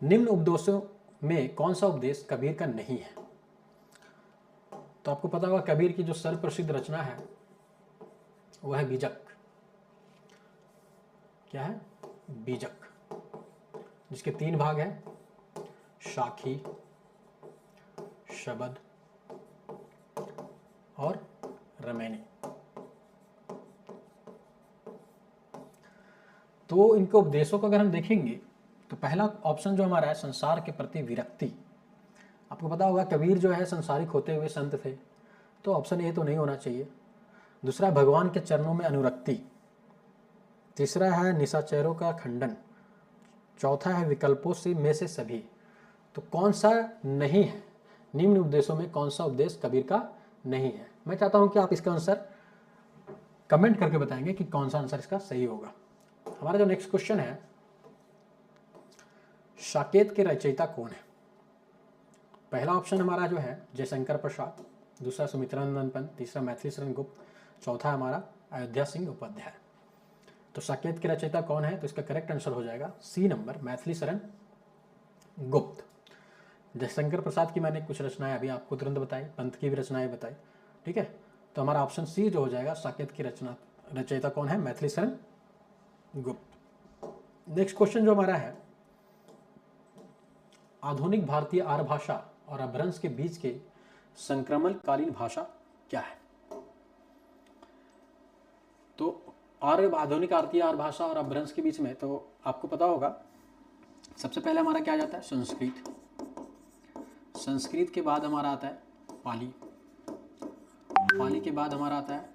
Speaker 1: निम्न उपदेशों में कौन सा उपदेश कबीर का नहीं है? तो आपको पता होगा कबीर की जो सर्वप्रसिद्ध रचना है वह है बीजक। क्या है? बीजक, जिसके 3 भाग हैं, शाखी, शबद और रमैनी। तो इनके उपदेशों को अगर हम देखेंगे तो पहला ऑप्शन जो हमारा है संसार के प्रति विरक्ति। आपको पता होगा कबीर जो है संसारिक होते हुए संत थे, तो ऑप्शन ए तो नहीं होना चाहिए। दूसरा भगवान के चरणों में अनुरक्ति, तीसरा है निशाचरों का खंडन, चौथा है विकल्पों से में से सभी। तो कौन सा नहीं है? निम्न उपदेशों में कौन सा उपदेश कबीर का नहीं है? मैं चाहता हूं कि आप इसका आंसर कमेंट करके बताएंगे कि कौन सा आंसर इसका सही होगा। हमारा जो नेक्स्ट क्वेश्चन है, साकेत के रचयिता कौन है? पहला ऑप्शन हमारा जो है जयशंकर प्रसाद, दूसरा सुमित्रानंद पंत, तीसरा मैथिली शरण गुप्त, चौथा हमारा अयोध्या सिंह उपाध्याय। तो साकेत के रचयिता कौन है? तो इसका करेक्ट आंसर हो जाएगा सी नंबर, मैथिली शरण गुप्त। जयशंकर प्रसाद की मैंने कुछ रचनाएं अभी आपको तुरंत बताई, पंत की भी रचनाएं बताई, ठीक है। तो हमारा ऑप्शन सी जो हो जाएगा, साकेत की रचयिता कौन है? मैथिली शरण गुप्त। नेक्स्ट क्वेश्चन जो हमारा है, आधुनिक भारतीय आर्य भाषा और अपभ्रंश के बीच के संक्रमणकालीन भाषा क्या है? तो आर्य आधुनिक भारतीय आर्य भाषा और अपभ्रंश के बीच में तो आपको पता होगा, सबसे पहले हमारा क्या आ जाता है? संस्कृत। संस्कृत के बाद हमारा आता है पाली। पाली के बाद हमारा आता है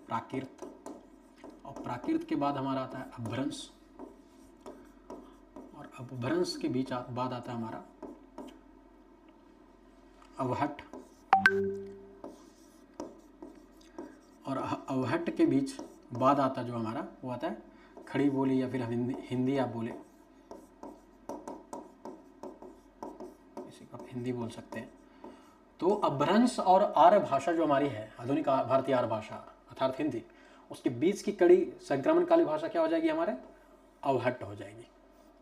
Speaker 1: प्राकृत, और प्राकृत के बाद हमारा आता है अपभ्रंश, और अपभ्रंश के बीच बाद आता है हमारा अवहट्ट, और अवहट्ट के बीच बाद आता जो हमारा वो आता है खड़ी बोली, या फिर हिंदी आप बोले, इसी को आप हिंदी बोल सकते हैं। तो अपभ्रंश और आर्य भाषा जो हमारी है, आधुनिक भारतीय आर्य भाषा अर्थात हिंदी, उसके बीच की कड़ी संक्रमणकाली भाषा क्या हो जाएगी? हमारे अवहट्ट हो जाएगी।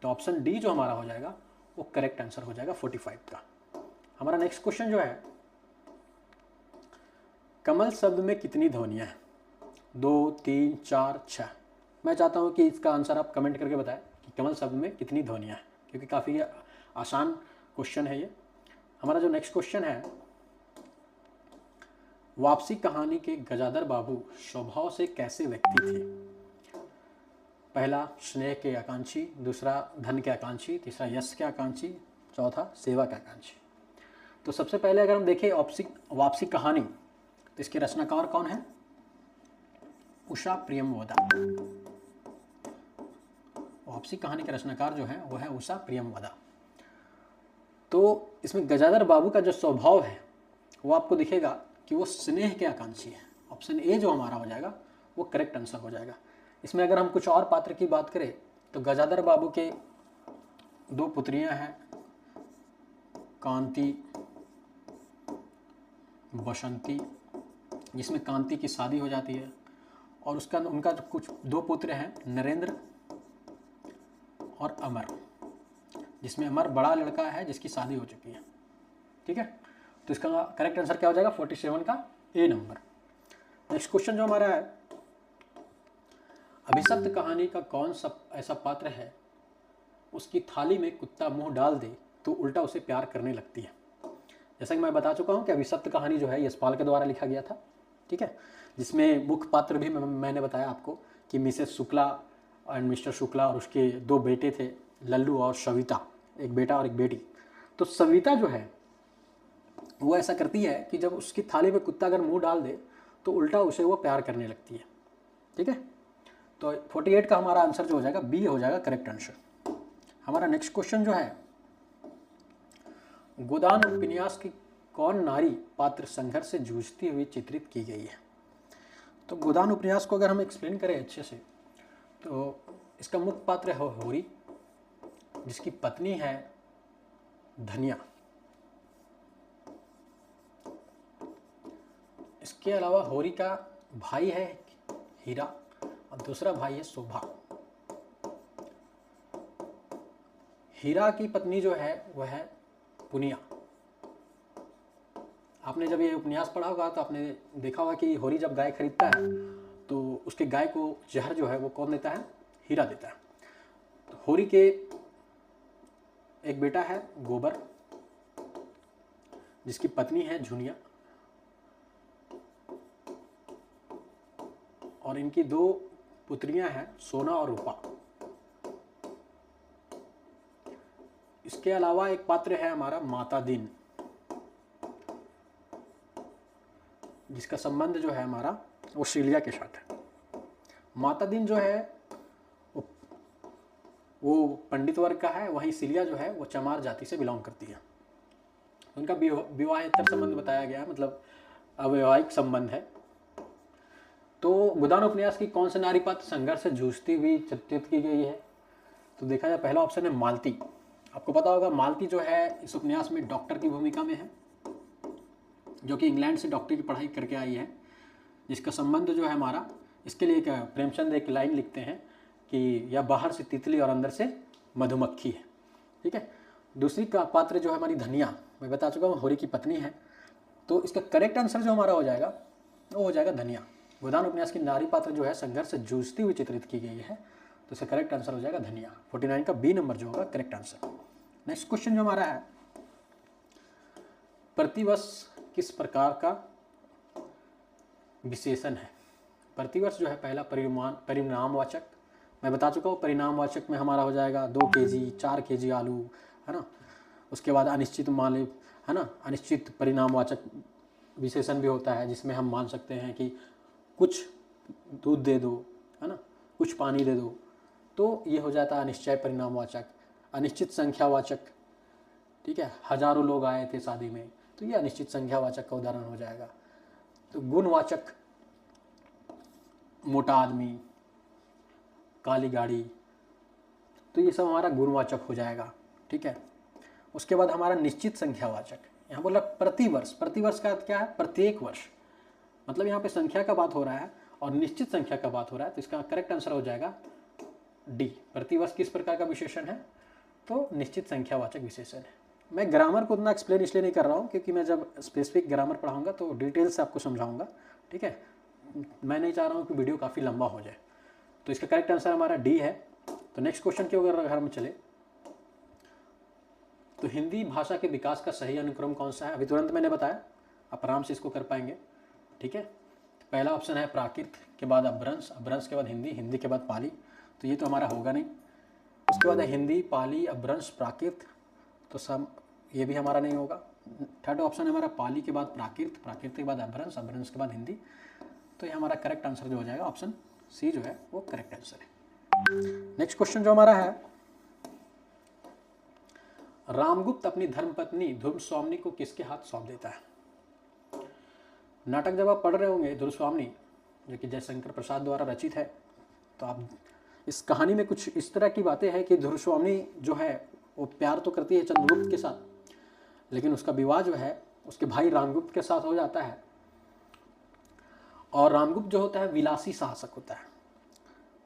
Speaker 1: तो ऑप्शन डी जो हमारा हो जाएगा वो करेक्ट आंसर हो जाएगा 45 का। हमारा नेक्स्ट क्वेश्चन जो है, कमल शब्द में कितनी ध्वनियां हैं? 2, 3, 4, 6। मैं चाहता हूं कि इसका आंसर आप कमेंट करके बताएं कि कमल शब्द में कितनी ध्वनियां हैं, क्योंकि काफ़ी आसान क्वेश्चन है ये। हमारा जो नेक्स्ट क्वेश्चन है, वापसी कहानी के गजाधर बाबू स्वभाव से कैसे व्यक्ति थे? पहला स्नेह के आकांक्षी, दूसरा धन के आकांक्षी, तीसरा यश के आकांक्षी, चौथा सेवा के आकांक्षी। तो सबसे पहले अगर हम देखें वापसी कहानी, तो इसके रचनाकार कौन है? उषा प्रियमवदा। वापसी कहानी के रचनाकार जो है वो है उषा प्रियमवदा। तो इसमें गजाधर बाबू का जो स्वभाव है वो आपको दिखेगा कि वो स्नेह के आकांक्षी है। ऑप्शन ए जो हमारा हो जाएगा वो करेक्ट आंसर हो जाएगा। इसमें अगर हम कुछ और पात्र की बात करें तो गजाधर बाबू के 2 पुत्रियां हैं, कांति, बसंती, जिसमें कांति की शादी हो जाती है, और उनका कुछ 2 पुत्र हैं, नरेंद्र और अमर, जिसमें अमर बड़ा लड़का है जिसकी शादी हो चुकी है। ठीक है, तो इसका करेक्ट आंसर क्या हो जाएगा? 47 का ए नंबर। नेक्स्ट क्वेश्चन जो हमारा है, अभिशप्त कहानी का कौन सा ऐसा पात्र है उसकी थाली में कुत्ता मुंह डाल दे तो उल्टा उसे प्यार करने लगती है? जैसा कि मैं बता चुका हूं कि अभिशप्त कहानी जो है यशपाल के द्वारा लिखा गया था। ठीक है, जिसमें मुख्य पात्र भी मैंने बताया आपको कि Mrs Shukla and mister Shukla और उसके 2 बेटे थे, लल्लू और सविता, एक बेटा और एक बेटी। तो सविता जो है वो ऐसा करती है कि जब उसकी थाली में कुत्ता अगर मुंह डाल दे तो उल्टा उसे वो प्यार करने लगती है। ठीक है, तो 48 का हमारा आंसर जो हो जाएगा बी हो जाएगा करेक्ट आंसर। हमारा नेक्स्ट क्वेश्चन जो है, गोदान उपन्यास की कौन नारी पात्र संघर्ष से जूझती हुई चित्रित की गई है? तो गोदान उपन्यास को अगर हम एक्सप्लेन करें अच्छे से तो इसका मुख्य पात्र है होरी, जिसकी पत्नी है धनिया। इसके अलावा होरी का भाई है हीरा और दूसरा भाई है शोभा। हीरा की पत्नी जो है वह है पुनिया। आपने जब ये उपन्यास पढ़ा होगा तो आपने देखा होगा कि होरी जब गाय खरीदता है तो उसके गाय को जहर जो है वो कौन देता है? हीरा देता है। तो होरी के एक बेटा है गोबर, जिसकी पत्नी है झुनिया, और इनकी 2 पुत्रियां हैं सोना और रूपा। इसके अलावा एक पात्र है हमारा माता दीन, जिसका संबंध जो है हमारा वो सीलिया के साथ है। माता दीन जो है वो पंडित वर्ग का है, वहीं सीलिया जो है वो चमार जाति से बिलोंग करती है। उनका विवाहेतर संबंध बताया गया है, मतलब अवैवाहिक संबंध है। तो गोदान उपन्यास की कौन सा नारी पात्र संघर्ष से जूझती हुई चित्रित की गई है? तो देखा जाए पहला ऑप्शन है मालती। आपको पता होगा मालती जो है इस उपन्यास में डॉक्टर की भूमिका में है, जो कि इंग्लैंड से डॉक्टर की पढ़ाई करके आई है, जिसका संबंध जो है हमारा, इसके लिए प्रेमचंद एक लाइन लिखते हैं कि यह बाहर से तितली और अंदर से मधुमक्खी है। ठीक है, दूसरी का पात्र जो है हमारी धनिया, मैं बता चुका हूँ होरी की पत्नी है। तो इसका करेक्ट आंसर जो हमारा हो जाएगा वो हो जाएगा धनिया। गोदान उपन्यास की नारी पात्र जो है संघर्ष से जूझती हुई चित्रित की गई है, तो इसका करेक्ट आंसर हो जाएगा धनिया। 49 का बी नंबर जो होगा करेक्ट आंसर। नेक्स्ट क्वेश्चन जो हमारा है, प्रतिवर्ष किस प्रकार का विशेषण है? प्रतिवर्ष जो है पहला परिणामवाचक, मैं बता चुका हूँ। परिणामवाचक में हमारा हो जाएगा 2 केजी, 4 केजी आलू, है ना। उसके बाद अनिश्चित मान ली, है ना, अनिश्चित परिणामवाचक विशेषण भी होता है, जिसमें हम मान सकते हैं कि कुछ दूध दे दो, है ना, कुछ पानी दे दो, तो ये हो जाता है अनिश्चय परिणामवाचक। अनिश्चित संख्यावाचक, ठीक है, हजारों लोग आए थे शादी में, तो ये अनिश्चित संख्यावाचक का उदाहरण हो जाएगा। तो गुणवाचक, मोटा आदमी, काली गाड़ी, तो ये सब हमारा गुणवाचक हो जाएगा, ठीक है। उसके बाद हमारा निश्चित संख्यावाचक, यहाँ बोला प्रतिवर्ष, प्रतिवर्ष का क्या है? प्रत्येक वर्ष, मतलब यहाँ पे संख्या का बात हो रहा है और निश्चित संख्या का बात हो रहा है, तो इसका करेक्ट आंसर हो जाएगा डी। प्रतिवर्ष किस प्रकार का विशेषण है? तो निश्चित संख्यावाचक विशेषण है। मैं ग्रामर को उतना एक्सप्लेन इसलिए नहीं कर रहा हूँ क्योंकि मैं जब स्पेसिफिक ग्रामर पढ़ाऊंगा तो डिटेल से आपको समझाऊंगा, ठीक है। मैं नहीं चाह रहा हूँ कि वीडियो काफ़ी लंबा हो जाए, तो इसका करेक्ट आंसर हमारा डी है। तो नेक्स्ट क्वेश्चन की अगर हम चले, तो हिंदी भाषा के विकास का सही अनुक्रम कौन सा है? अभी तुरंत मैंने बताया, आप आराम से इसको कर पाएंगे, ठीक है। पहला ऑप्शन है प्राकृत, के बाद अपभ्रंश, अपभ्रंश के बाद हिंदी, हिंदी के बाद पाली, तो ये तो हमारा होगा नहीं। उसके बाद है हिंदी, पाली, अपभ्रंश, प्राकृत, तो सब ये भी हमारा नहीं होगा। थर्ड ऑप्शन है हमारा पाली के बाद प्राकृत, प्राकृत के बाद अपभ्रंश, अपभ्रंश के बाद हिंदी, तो ये हमारा करेक्ट आंसर जो हो जाएगा ऑप्शन सी जो है वो करेक्ट आंसर है। नेक्स्ट क्वेश्चन जो हमारा है, रामगुप्त अपनी धर्मपत्नी ध्रुवस्वामिनी को किसके हाथ सौंप देता है? नाटक जब आप पढ़ रहे होंगे ध्रुवस्वामिनी, जो कि जयशंकर प्रसाद द्वारा रचित है, तो आप इस कहानी में कुछ इस तरह की बातें हैं कि ध्रुवस्वामिनी जो है वो प्यार तो करती है चंद्रगुप्त के साथ, लेकिन उसका विवाह जो है उसके भाई रामगुप्त के साथ हो जाता है। और रामगुप्त जो होता है विलासी शासक होता है,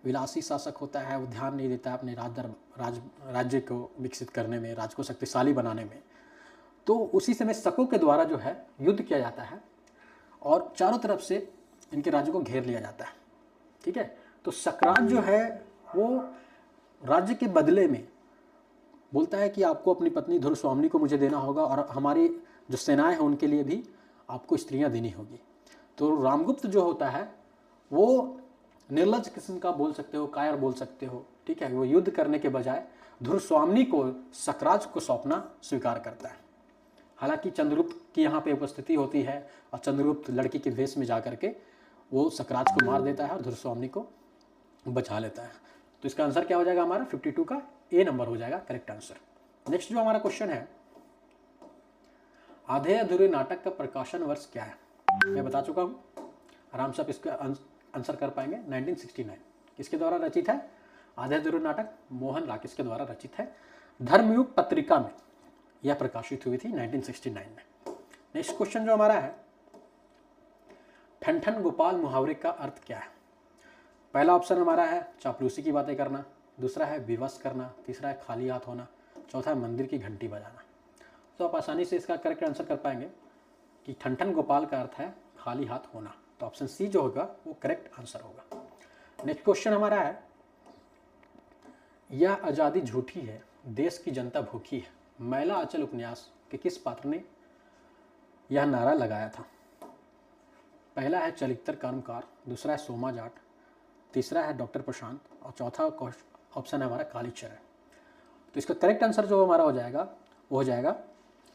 Speaker 1: विलासी शासक होता है, वो ध्यान नहीं देता है अपने राज्य को विकसित करने में, राज्य को शक्तिशाली बनाने में। तो उसी समय शकों के द्वारा जो है युद्ध किया जाता है और चारों तरफ से इनके राज्य को घेर लिया जाता है, ठीक है। तो शकराज जो है वो राज्य के बदले में बोलता है कि आपको अपनी पत्नी ध्रुवस्वामिनी को मुझे देना होगा और हमारी जो सेनाएं हैं उनके लिए भी आपको स्त्रियां देनी होगी। तो रामगुप्त जो होता है वो निर्लज किस्म का बोल सकते हो, कायर बोल सकते हो, ठीक है। वो युद्ध करने के बजाय ध्रुवस्वामिनी को शकराज को सौंपना स्वीकार करता है। हालांकि चंद्रगुप्त की यहाँ पे उपस्थिति होती है और चंद्रगुप्त लड़की के वेश में जा करके वो शकराज को मार देता है और ध्रुवस्वामिनी को बचा लेता है। तो इसका आंसर क्या हो जाएगा हमारा 52 का ए नंबर हो जाएगा करेक्ट आंसर। नेक्स्ट जो हमारा क्वेश्चन है, आधे अधूरे नाटक का प्रकाशन वर्ष क्या है? मैं बता चुका हूँ, आराम से आप इसका आंसर कर पाएंगे। 1969 किसके द्वारा रचित है? आधे अधूरे नाटक मोहन राकेश के द्वारा रचित है। धर्मयुग पत्रिका में यह प्रकाशित हुई थी 1969 में। नेक्स्ट क्वेश्चन जो हमारा है, ठन गोपाल मुहावरे का अर्थ क्या है? पहला ऑप्शन हमारा है चापलूसी की बातें करना, दूसरा है विवश करना, तीसरा है खाली हाथ होना, चौथा है मंदिर की घंटी बजाना। तो आप आसानी से इसका करेक्ट आंसर कर पाएंगे कि ठन गोपाल का अर्थ है खाली हाथ होना, तो ऑप्शन सी जो होगा वो करेक्ट आंसर होगा। नेक्स्ट क्वेश्चन हमारा है, यह आज़ादी झूठी है, देश की जनता भूखी है, मैला आंचल उपन्यास के किस पात्र ने यह नारा लगाया था? पहला है चरित्र कर्मकार, दूसरा है सोमा जाट, तीसरा है डॉक्टर प्रशांत और चौथा ऑप्शन है हमारा कालीचरण। तो इसका करेक्ट आंसर जो हमारा हो जाएगा वो हो जाएगा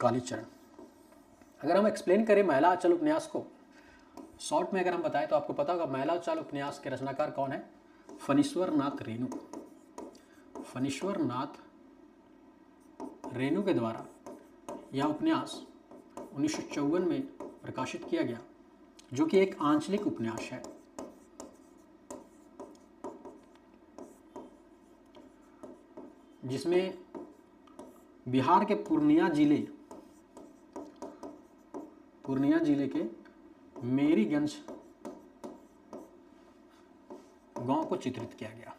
Speaker 1: कालीचरण। अगर हम एक्सप्लेन करें मैला आंचल उपन्यास को शॉर्ट में अगर हम बताएं तो आपको पता होगा मैला आंचल उपन्यास के रचनाकार कौन है? फणीश्वर नाथ रेणु। फणीश्वर नाथ रेणु के द्वारा यह उपन्यास 1954 में प्रकाशित किया गया, जो कि एक आंचलिक उपन्यास है। जिसमें बिहार के पूर्णिया जिले के मेरीगंज गांव को चित्रित किया गया,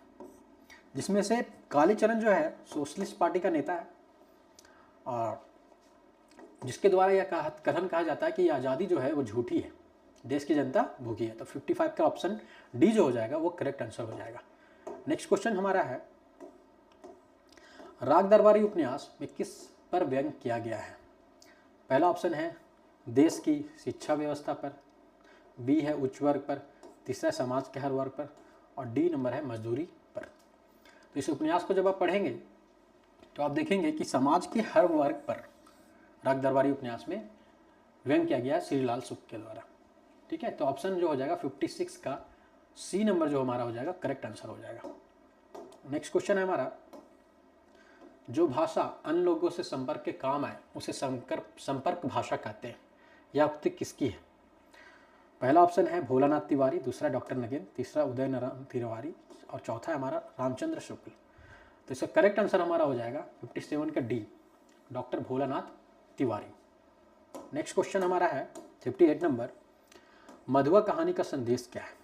Speaker 1: जिसमें से कालीचरण जो है सोशलिस्ट पार्टी का नेता है और जिसके द्वारा यह कथन कहा जाता है कि यह आज़ादी जो है वो झूठी है, देश की जनता भूखी है। तो 55 का ऑप्शन डी जो हो जाएगा वो करेक्ट आंसर हो जाएगा। नेक्स्ट क्वेश्चन हमारा है, राग दरबारी उपन्यास में किस पर व्यंग किया गया है? पहला ऑप्शन है देश की शिक्षा व्यवस्था पर, बी है उच्च वर्ग पर, तीसरा समाज के हर वर्ग पर, और डी नंबर है मजदूरी पर। तो इस उपन्यास को जब आप पढ़ेंगे तो आप देखेंगे कि समाज के हर वर्ग पर राग दरबारी उपन्यास में व्यंग किया गया है श्रीलाल शुक्ल के द्वारा। ठीक है, तो ऑप्शन जो हो जाएगा 56 का सी नंबर जो हमारा हो जाएगा करेक्ट आंसर हो जाएगा। नेक्स्ट क्वेश्चन है हमारा, जो भाषा अन्य लोगों से संपर्क के काम आए उसे संपर्क भाषा कहते हैं, यह उक्ति किसकी है? पहला ऑप्शन है भोलानाथ तिवारी, दूसरा डॉक्टर नगेंद्र, तीसरा उदय नारायण तिवारी और चौथा है हमारा रामचंद्र शुक्ल। तो इसका करेक्ट आंसर हमारा हो जाएगा 57 का D, doctor Bholanath Tiwari. Next question हमारा है 58 नंबर, मधुआ कहानी का संदेश क्या है?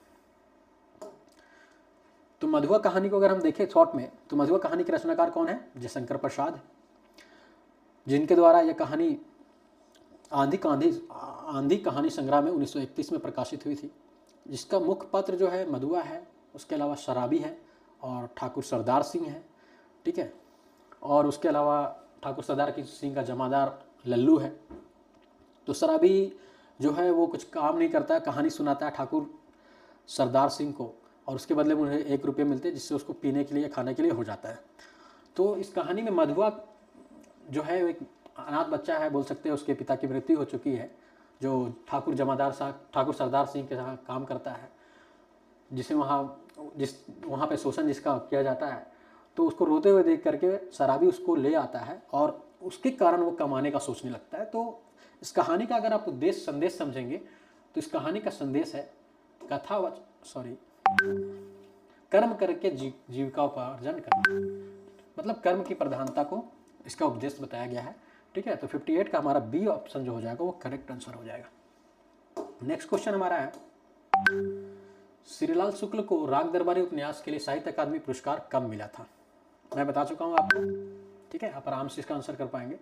Speaker 1: तो मधुआ कहानी को अगर हम देखें शॉर्ट में, तो मधुआ कहानी के रचनाकार कौन है? जयशंकर प्रसाद, जिनके द्वारा यह कहानी आंधी कहानी संग्रह में 1931 में प्रकाशित हुई थी, जिसका मुख्य पात्र जो है मधुआ है, उसके अलावा शराबी है और ठाकुर सरदार सिंह है। ठीक है, और उसके अलावा ठाकुर सरदार सिंह का जमादार लल्लू है। तो शराबी जो है वो कुछ काम नहीं करता है, कहानी सुनाता है ठाकुर सरदार सिंह को, और उसके बदले में उन्हें 1 रुपये मिलते हैं, जिससे उसको पीने के लिए खाने के लिए हो जाता है। तो इस कहानी में मधुआ जो है एक अनाथ बच्चा है, बोल सकते हैं उसके पिता की मृत्यु हो चुकी है, जो ठाकुर सरदार सिंह के साथ काम करता है, जिसे वहाँ पे शोषण जिसका किया जाता है। तो उसको रोते हुए देख करके शराबी उसको ले आता है और उसके कारण वो कमाने का सोचने लगता है। तो इस कहानी का अगर आप उद्देश्य संदेश समझेंगे तो इस कहानी का संदेश है कर्म करके जीविकापार्जन करना, मतलब कर्म की प्रधानता को इसका उपदेश बताया गया है। ठीक है, तो 58 का हमारा बी ऑप्शन जो हो जाएगा वो करेक्ट आंसर हो जाएगा। नेक्स्ट क्वेश्चन हमारा है, श्रीलाल शुक्ल को राग दरबारी उपन्यास के लिए साहित्य अकादमी पुरस्कार कब मिला था? मैं बता चुका हूँ आपको। ठीक है, आप आराम से इसका आंसर कर पाएंगे।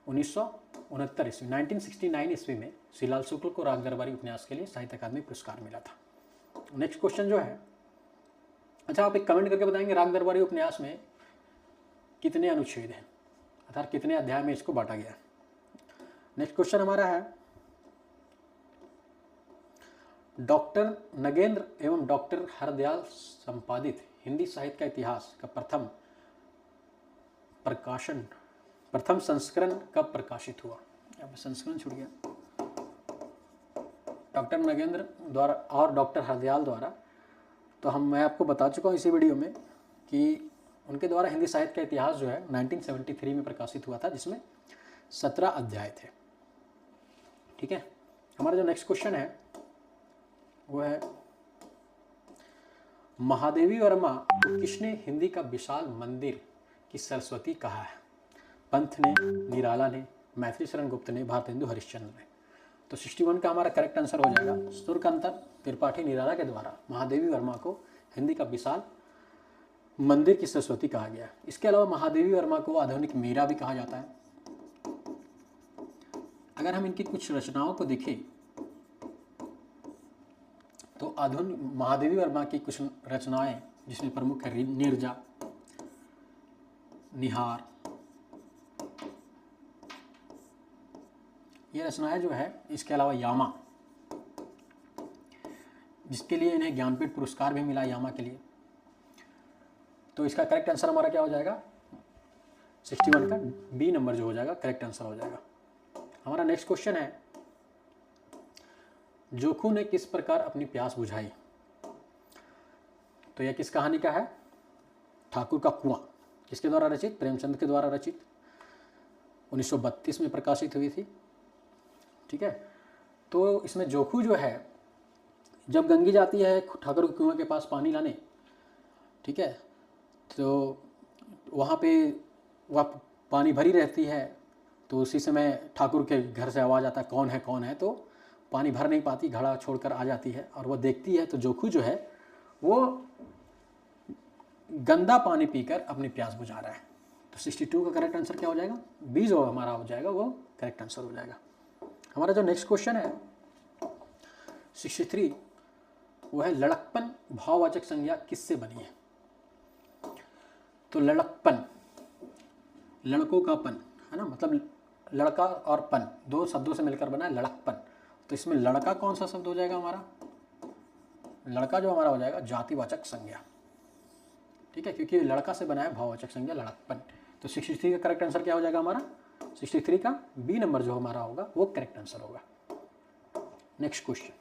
Speaker 1: 1969 ईस्वी 1969 ईस्वी में श्रीलाल शुक्ल को राग दरबारी उपन्यास के लिए साहित्य अकादमी पुरस्कार मिला था। नेक्स्ट क्वेश्चन जो है, अच्छा आप एक कमेंट करके बताएंगे राग दरबारी उपन्यास में कितने अनुच्छेद हैं, अर्थात कितने अध्याय में इसको बांटा गया। नेक्स्ट क्वेश्चन हमारा है, डॉक्टर नगेंद्र एवं डॉक्टर हरदयाल संपादित हिंदी साहित्य का इतिहास का प्रथम संस्करण कब प्रकाशित हुआ? अब संस्करण छूट गया। डॉक्टर नगेंद्र द्वारा और डॉक्टर हरदयाल द्वारा, तो मैं आपको बता चुका हूँ इसी वीडियो में कि उनके द्वारा हिंदी साहित्य का इतिहास जो है 1973 में प्रकाशित हुआ था, जिसमें 17 अध्याय थे। ठीक है, हमारा जो नेक्स्ट क्वेश्चन है वो है, महादेवी वर्मा को किसने हिंदी का विशाल मंदिर की सरस्वती कहा है? पंथ ने, निराला ने, मैथिली शरण गुप्त ने, भारतेंदु हरिश्चंद्र ने। तो 61 का हमारा करेक्ट आंसर हो जाएगा, सूर्यकांत त्रिपाठी निराला के द्वारा महादेवी वर्मा को हिंदी का विशाल मंदिर की सरस्वती कहा गया। इसके अलावा महादेवी वर्मा को आधुनिक मीरा भी कहा जाता है। अगर हम इनकी कुछ रचनाओं को देखें तो आधुनिक महादेवी वर्मा की कुछ रचनाएं, जिसमें प्रमुख है नीरजा, निहार, ये रचनाएं जो है। इसके अलावा यामा, जिसके लिए इन्हें ज्ञानपीठ पुरस्कार भी मिला यामा के लिए। तो इसका करेक्ट आंसर हमारा क्या हो जाएगा? 61 का बी नंबर जो हो जाएगा करेक्ट आंसर हो जाएगा। हमारा नेक्स्ट क्वेश्चन है, जोखू ने किस प्रकार अपनी प्यास बुझाई? तो यह किस कहानी का है? ठाकुर का कुआं। किसके द्वारा रचित? प्रेमचंद के द्वारा रचित, 1932 में प्रकाशित हुई थी। ठीक है, तो इसमें जोखू जो है जब गंगी जाती है ठाकुर के कुआं के पास पानी लाने, ठीक है, तो वहाँ पे वह पानी भरी रहती है। तो उसी समय ठाकुर के घर से आवाज़ आता है कौन है कौन है, तो पानी भर नहीं पाती, घड़ा छोड़कर आ जाती है और वह देखती है तो जोखू जो है वो गंदा पानी पीकर अपनी प्यास बुझा रहा है। तो 62 का करेक्ट आंसर क्या हो जाएगा? बी जो हमारा हो जाएगा वो करेक्ट आंसर हो जाएगा। हमारा जो नेक्स्ट क्वेश्चन है 63, वो है लड़कपन भाववाचक संज्ञा किससे बनी है? तो लड़कपन, लड़कों का पन है ना, मतलब लड़का और पन दो शब्दों से मिलकर बना है लड़कपन। तो इसमें लड़का कौन सा शब्द हो जाएगा हमारा? लड़का जो हमारा हो जाएगा जातिवाचक संज्ञा, ठीक है, क्योंकि लड़का से बना है भाववाचक संज्ञा लड़कपन। तो 63 का करेक्ट आंसर क्या हो जाएगा हमारा? 63 का बी नंबर जो हमारा होगा वो करेक्ट आंसर होगा। नेक्स्ट क्वेश्चन,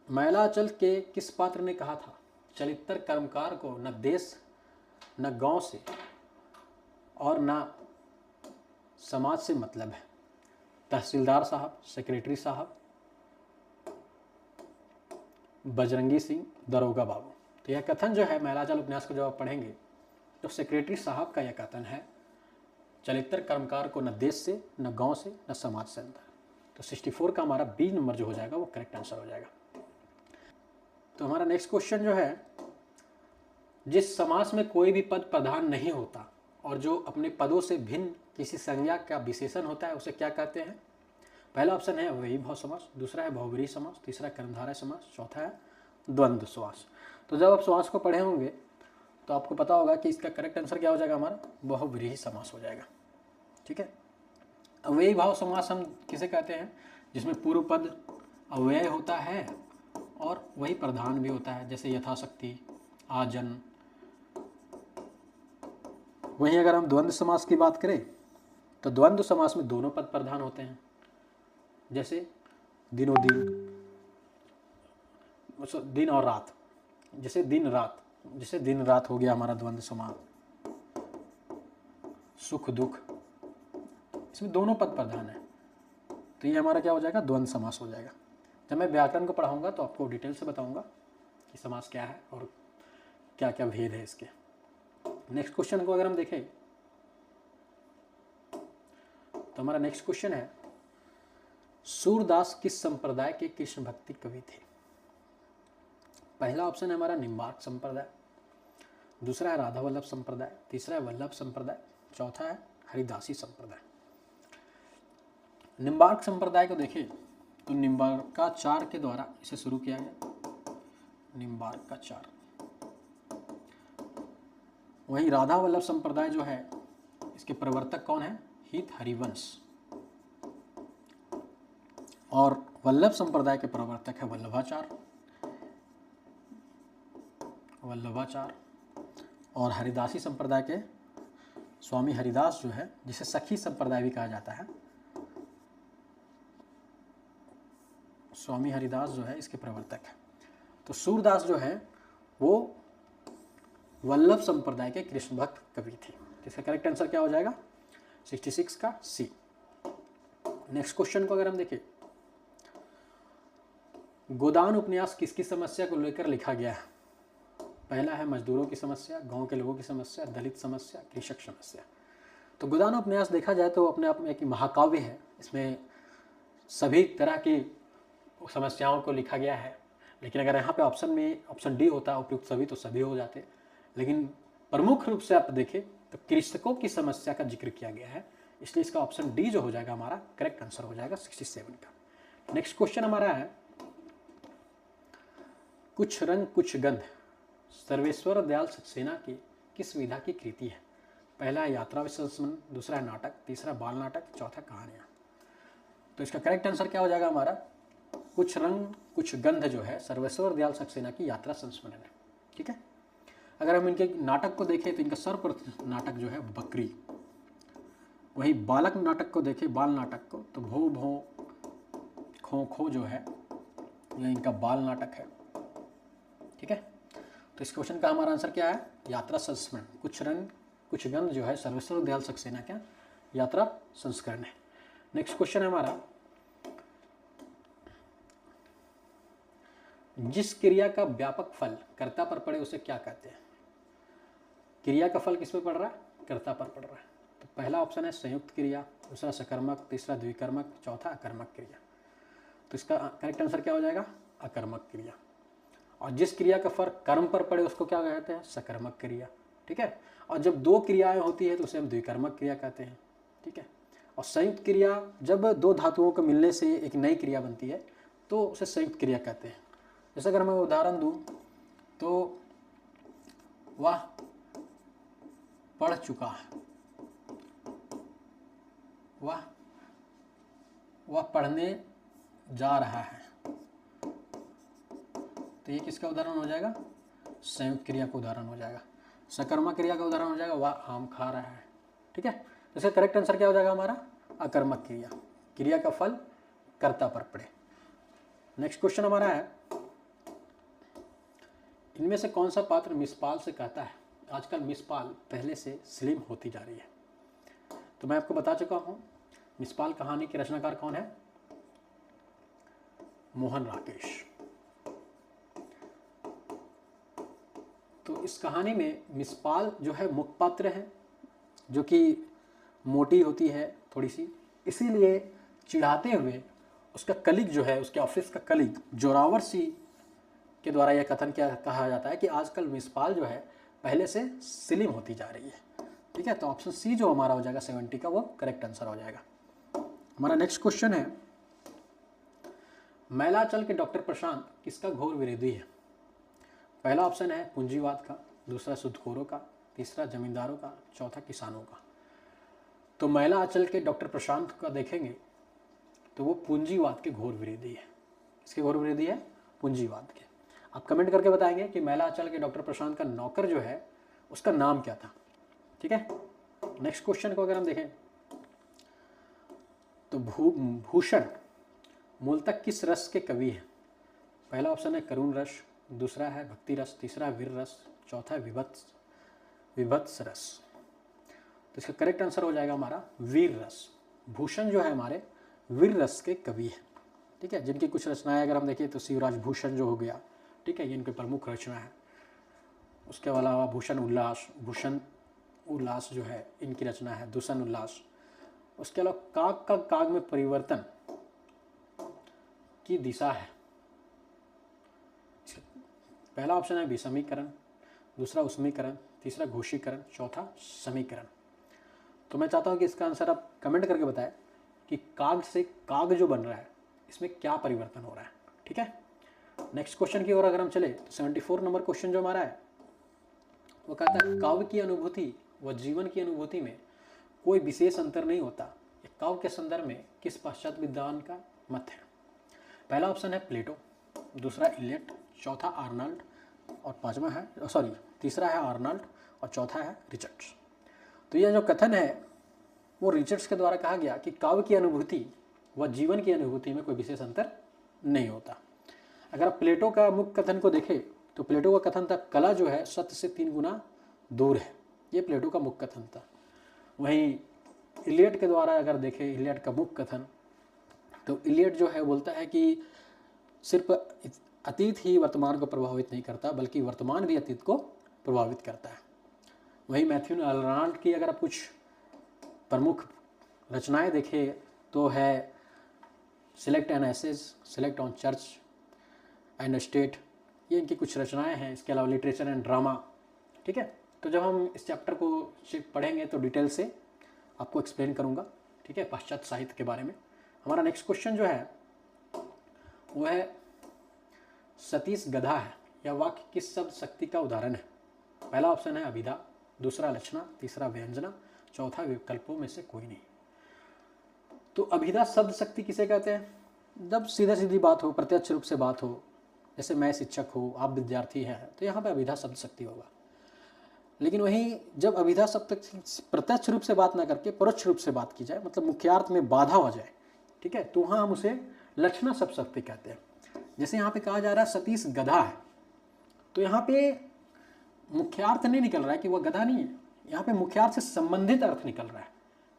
Speaker 1: मैलाचल के किस पात्र ने कहा था चरित्र कर्मकार को न देश न गांव से और न समाज से मतलब है? तहसीलदार साहब, सेक्रेटरी साहब, बजरंगी सिंह, दरोगा बाबू। तो यह कथन जो है मैलाचल उपन्यास को जब आप पढ़ेंगे तो सेक्रेटरी साहब का यह कथन है, चरित्र कर्मकार को न देश से न गांव से न समाज से अंतर। तो 64 का हमारा बी नंबर जो हो जाएगा वो करेक्ट आंसर हो जाएगा। तो हमारा नेक्स्ट क्वेश्चन जो है, जिस समास में कोई भी पद प्रधान नहीं होता और जो अपने पदों से भिन्न किसी संज्ञा का विशेषण होता है उसे क्या कहते हैं? पहला ऑप्शन है अव्ययी भाव समास, दूसरा है बहुव्रीहि समास, तीसरा कर्मधारय समास, चौथा है द्वंद्व समास। तो जब आप समास को पढ़े होंगे तो आपको पता होगा कि इसका करेक्ट आंसर क्या हो जाएगा हमारा? बहुव्रीहि समास हो जाएगा, ठीक है। अव्ययी भाव समास हम किसे कहते हैं? जिसमें पूर्व पद अव्यय होता है और वही प्रधान भी होता है, जैसे यथाशक्ति, आजन। वहीं अगर हम द्वंद्व समास की बात करें तो द्वंद्व समास में दोनों पद प्रधान होते हैं, जैसे दिनों दिन, दिन और रात, जैसे दिन रात, जैसे दिन रात हो गया हमारा द्वंद्व समास। सुख दुख, इसमें दोनों पद प्रधान है, तो ये हमारा क्या हो जाएगा? द्वंद्व समास हो जाएगा। जब मैं व्याकरण को पढ़ाऊंगा तो आपको डिटेल से बताऊंगा कि समास क्या है और क्या क्या भेद है इसके। नेक्स्ट क्वेश्चन को अगर हम देखें तो हमारा नेक्स्ट क्वेश्चन है, सूरदास किस संप्रदाय के कृष्ण भक्ति कवि थे? पहला ऑप्शन है हमारा निम्बार्क संप्रदाय, दूसरा है राधा वल्लभ संप्रदाय, तीसरा है वल्लभ संप्रदाय, चौथा है हरिदासी संप्रदाय। निम्बार्क संप्रदाय को देखें तो निम्बार्काचार्य के द्वारा इसे शुरू किया गया, निम्बार्काचार्य। वहीं राधा वल्लभ संप्रदाय जो है इसके प्रवर्तक कौन है? हित हरिवंश। और वल्लभ संप्रदाय के प्रवर्तक है वल्लभाचार्य, और हरिदासी संप्रदाय के स्वामी हरिदास जो है, जिसे सखी संप्रदाय भी कहा जाता है, स्वामी हरिदास जो है इसके प्रवर्तक है। तो सूरदास जो है वो वल्लभ संप्रदाय के कृष्ण भक्त कवि थे। इसका करेक्ट आंसर क्या हो जाएगा? 66 का सी। नेक्स्ट क्वेश्चन को अगर हम देखें, गोदान उपन्यास किसकी समस्या को लेकर लिखा गया है? पहला है मजदूरों की समस्या, गांव के लोगों की समस्या, दलित समस्या, कृषक समस्या। तो गोदान उपन्यास देखा जाए तो अपने आप में एक महाकाव्य है, इसमें सभी तरह की समस्याओं को लिखा गया है। लेकिन अगर यहाँ पे ऑप्शन में ऑप्शन डी होता उपयुक्त सभी, तो सभी हो जाते, लेकिन प्रमुख रूप से आप देखें तो कृषकों की समस्या का जिक्र किया गया है, इसलिए इसका ऑप्शन डी जो हो जाएगा हमारा करेक्ट आंसर हो जाएगा 67 का। नेक्स्ट क्वेश्चन हमारा है, कुछ रंग कुछ गंध सर्वेश्वर दयाल सक्सेना की किस विधा की कृति है? पहला है यात्रा विसंस्मरण, दूसरा है नाटक, तीसरा बाल नाटक, चौथा कहानियाँ। तो इसका करेक्ट आंसर क्या हो जाएगा हमारा? कुछ रंग कुछ गंध जो है सर्वेश्वर दयाल सक्सेना की यात्रा संस्मरण है, ठीक है। अगर हम इनके नाटक को देखें तो इनका सर्वप्रथम नाटक जो है बकरी। वही बालक नाटक को देखें, बाल नाटक को, तो भो भो खो खो जो है यह इनका बाल नाटक है, ठीक है। तो इस क्वेश्चन का हमारा आंसर क्या है? यात्रा संस्मरण। कुछ रंग कुछ गंध जो है सर्वेश्वर दयाल सक्सेना का यात्रा संस्करण है। नेक्स्ट क्वेश्चन है हमारा, जिस क्रिया का व्यापक फल कर्ता पर पड़े उसे क्या कहते हैं? क्रिया का फल किस पर पड़ रहा है? कर्ता पर पड़ रहा है। तो पहला ऑप्शन है संयुक्त क्रिया, दूसरा सकर्मक, तीसरा द्विकर्मक, चौथा अकर्मक क्रिया। तो इसका करेक्ट आंसर क्या हो जाएगा? अकर्मक क्रिया। और जिस क्रिया का फल कर्म पर पड़े उसको क्या कहते हैं? सकर्मक क्रिया, ठीक है। और जब दो क्रियाएं होती है तो उसे हम द्विकर्मक क्रिया कहते हैं, ठीक है। और संयुक्त क्रिया, जब दो धातुओं को मिलने से एक नई क्रिया बनती है तो उसे संयुक्त क्रिया कहते हैं। जैसे अगर मैं उदाहरण दूं तो वह पढ़ चुका है, वह पढ़ने जा रहा है। तो ये किसका उदाहरण हो जाएगा? संयुक्त क्रिया का उदाहरण हो जाएगा। सकर्मक क्रिया का उदाहरण हो जाएगा वह आम खा रहा है। ठीक है, तो इसका करेक्ट आंसर क्या हो जाएगा हमारा? अकर्मक क्रिया, क्रिया का फल कर्ता पर पड़े। नेक्स्ट क्वेश्चन हमारा है, इनमें से कौन सा पात्र मिसपाल से कहता है आजकल मिसपाल पहले से स्लिम होती जा रही है? तो मैं आपको बता चुका हूं मिसपाल कहानी के रचनाकार कौन है? मोहन राकेश। तो इस कहानी में मिसपाल जो है मुख्य पात्र है, जो कि मोटी होती है थोड़ी सी, इसीलिए चिढ़ाते हुए उसका कलीग जो है, उसके ऑफिस का कलीग जोरावर सिंह के द्वारा यह कथन क्या कहा जाता है कि आजकल मिसपाल जो है पहले से स्लिम होती जा रही है। ठीक है, तो ऑप्शन सी जो हमारा हो जाएगा 70 का, वो करेक्ट आंसर हो जाएगा। हमारा नेक्स्ट क्वेश्चन है, मैलाचल के डॉक्टर प्रशांत किसका घोर विरोधी है? पहला ऑप्शन है पूंजीवाद का, दूसरा सूदखोरों का, तीसरा जमींदारों का, चौथा किसानों का। तो मैलाचल के डॉक्टर प्रशांत का देखेंगे तो वो पूंजीवाद के घोर विरोधी है। किसके घोर विरोधी है? पूंजीवाद के। आप कमेंट करके बताएंगे कि मैलाचल के डॉक्टर प्रशांत का नौकर जो है उसका नाम क्या था। ठीक है, नेक्स्ट क्वेश्चन को अगर हम देखें तो भूषण मूलतः किस रस के कवि हैं? पहला ऑप्शन है करुण रस, दूसरा है भक्ति रस, तीसरा वीर रस, चौथा है विभत्स रस। तो इसका करेक्ट आंसर हो जाएगा हमारा वीर रस। भूषण जो है हमारे वीर रस के कवि हैं। ठीक है, जिनकी कुछ रचनाएं अगर हम देखें तो शिवराज भूषण जो हो गया, ठीक है, ये इनके प्रमुख रचना है। उसके अलावा भूषण उल्लास जो है इनकी रचना है, दूषण उल्लास। उसके अलावा काग का काग में परिवर्तन की दिशा है। पहला ऑप्शन है विषमीकरण, दूसरा उसमीकरण, तीसरा घोषीकरण, चौथा समीकरण। तो मैं चाहता हूं कि इसका आंसर आप कमेंट करके बताएं कि काग से काग जो बन रहा है इसमें क्या परिवर्तन हो रहा है। ठीक है, नेक्स्ट क्वेश्चन की ओर अगर हम चले तो 74 नंबर क्वेश्चन जो हमारा है वो कहता है काव्य की अनुभूति व जीवन की अनुभूति में कोई विशेष अंतर नहीं होता। काव्य के संदर्भ में किस पाश्चात्य विद्वान का मत है? पहला ऑप्शन है प्लेटो, दूसरा इलियट, चौथा आर्नल्ड और तीसरा है आर्नल्ड और चौथा है रिचर्ड्स। तो यह जो कथन है वो रिचर्ड्स के द्वारा कहा गया कि काव्य की अनुभूति व जीवन की अनुभूति में कोई विशेष अंतर नहीं होता। अगर आप प्लेटो का मुख्य कथन को देखें तो प्लेटो का कथन था कला जो है सत्य से 3 गुना दूर है। ये प्लेटो का मुख्य कथन था। वहीं इलियट के द्वारा अगर देखें इलियट का मुख्य कथन, तो इलियट जो है बोलता है कि सिर्फ अतीत ही वर्तमान को प्रभावित नहीं करता बल्कि वर्तमान भी अतीत को प्रभावित करता है। वहीं मैथ्यू आर्नल्ड की अगर आप कुछ प्रमुख रचनाएं देखें तो है select an essays, select on church and state, ये इनकी कुछ रचनाएं हैं। इसके अलावा लिटरेचर एंड ड्रामा। ठीक है, तो जब हम इस चैप्टर को पढ़ेंगे तो डिटेल से आपको एक्सप्लेन करूंगा। ठीक है, पाश्चात्य साहित्य के बारे में। हमारा नेक्स्ट क्वेश्चन जो है वो है सतीश गधा है यह वाक्य किस शब्द शक्ति का उदाहरण है? पहला ऑप्शन है अभिधा, दूसरा लक्षणा, तीसरा व्यंजना, चौथा विकल्पों में से कोई नहीं। तो अभिधा शब्द शक्ति किसे कहते हैं? जब सीधा सीधी बात हो, प्रत्यक्ष रूप से बात हो, जैसे मैं शिक्षक हूँ, आप विद्यार्थी हैं, तो यहाँ पे अभिधा शब्द शक्ति होगा। लेकिन वहीं जब अभिधा शब्द प्रत्यक्ष रूप से बात ना करके परोक्ष रूप से बात की जाए, मतलब मुख्यार्थ में बाधा हो जाए, ठीक है, तो वहाँ हम उसे लक्षणा शब्द शक्ति कहते हैं। जैसे यहाँ पे कहा जा रहा है सतीश गधा है, तो यहाँ पे मुख्यार्थ नहीं निकल रहा है कि वह गधा नहीं है, यहाँ पे मुख्यार्थ से संबंधित अर्थ निकल रहा है।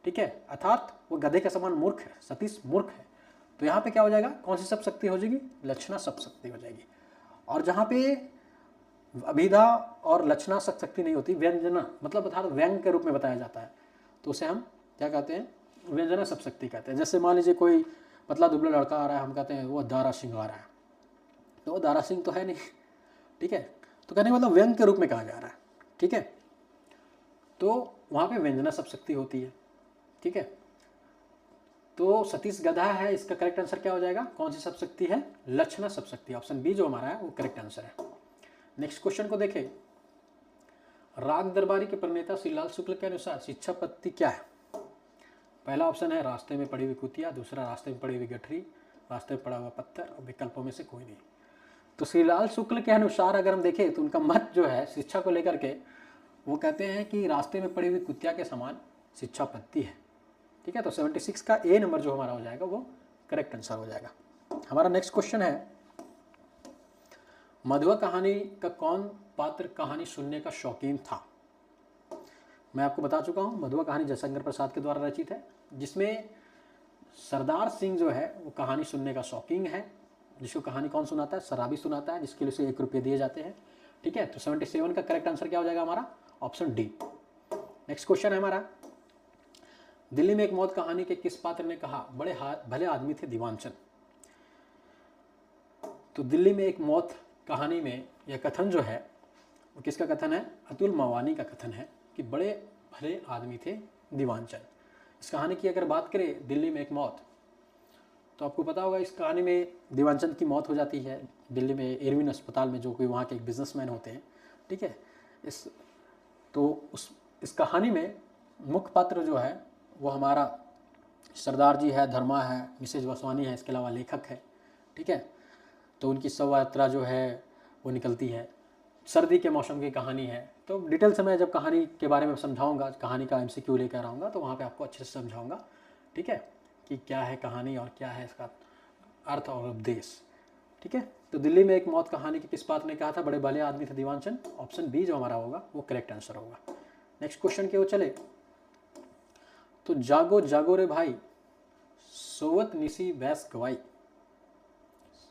Speaker 1: ठीक है, अर्थात वो गधे के समान मूर्ख है, सतीश मूर्ख है। तो यहाँ पे क्या हो जाएगा? कौन सी शब्द शक्ति हो जाएगी? लक्षणा शब्द शक्ति हो जाएगी। और जहाँ पे अभिधा और लक्षणा शब्द शक्ति नहीं होती, व्यंजना मतलब अर्थात व्यंग के रूप में बताया जाता है, तो उसे हम क्या कहते हैं? व्यंजना शब्द शक्ति कहते हैं। जैसे मान लीजिए कोई पतला दुबला लड़का आ रहा है, हम कहते हैं वो दारा सिंह आ रहा है, तो वो दारा सिंह तो है नहीं। ठीक है, तो कहने का मतलब व्यंग के रूप में कहा जा रहा है। ठीक है, तो वहाँ पे व्यंजना शब्द शक्ति होती है। ठीक है, तो सतीश गधा है, इसका करेक्ट आंसर क्या हो जाएगा? कौन सी शब्द शक्ति है? लक्षणा शब्द शक्ति। ऑप्शन बी जो हमारा है वो करेक्ट आंसर है। नेक्स्ट क्वेश्चन को देखें, राग दरबारी के प्रणेता श्रीलाल शुक्ल के अनुसार शिक्षा पद्धति क्या है? पहला ऑप्शन है रास्ते में पड़ी हुई कुतिया, दूसरा रास्ते में पड़ी हुई गठरी, रास्ते में पड़ा हुआ पत्थर, और विकल्पों में से कोई नहीं। तो श्रीलाल शुक्ल के अनुसार अगर हम देखें तो उनका मत जो है शिक्षा को लेकर के, वो कहते हैं कि रास्ते में पड़ी हुई कुतिया के समान शिक्षा पद्धति है। ठीक है, तो 76 का ए नंबर जो हमारा हो जाएगा वो करेक्ट आंसर हो जाएगा। हमारा नेक्स्ट क्वेश्चन है, मधुआ कहानी का कौन पात्र कहानी सुनने का शौकीन था? मैं आपको बता चुका हूँ, मधुआ कहानी जयशंकर प्रसाद के द्वारा रचित है, जिसमें सरदार सिंह जो है वो कहानी सुनने का शौकीन है। जिसको कहानी कौन सुनाता है? शराबी सुनाता है, जिसके लिए उसे 1 रुपये दिए जाते हैं। ठीक है, तो 77 का करेक्ट आंसर क्या हो जाएगा हमारा? Option D. नेक्स्ट क्वेश्चन है हमारा, दिल्ली में एक मौत कहानी के किस पात्र ने कहा बड़े भले आदमी थे दीवानचंद? तो दिल्ली में एक मौत कहानी में यह कथन जो है वो किसका कथन है? अतुल मवानी का कथन है कि बड़े भले आदमी थे दीवानचंद। इस कहानी की अगर बात करें, दिल्ली में एक मौत, तो आपको पता होगा इस कहानी में दीवानचंद की मौत हो जाती है दिल्ली में इरविन अस्पताल में, जो कि वहाँ के एक बिजनेसमैन होते हैं। ठीक है, इस कहानी में मुख्य पात्र जो है वो हमारा सरदार जी है, धर्मा है, मिसेज वासवानी है, इसके अलावा लेखक है। ठीक है, तो उनकी शव यात्रा जो है वो निकलती है, सर्दी के मौसम की कहानी है। तो डिटेल से मैं जब कहानी के बारे में समझाऊंगा, कहानी का MCQ लेकर आऊँगा, तो वहाँ पे आपको अच्छे से समझाऊंगा। ठीक है, कि क्या है कहानी और क्या है इसका अर्थ और उपदेश। ठीक है, तो दिल्ली में एक मौत कहानी की किस पात्र ने कहा था बड़े भले आदमी थे दीवानचंद? ऑप्शन बी जो हमारा होगा वो करेक्ट आंसर होगा। नेक्स्ट क्वेश्चन की ओर चले, तो जागो जागो रे भाई सोवत निसी बैस गवाई,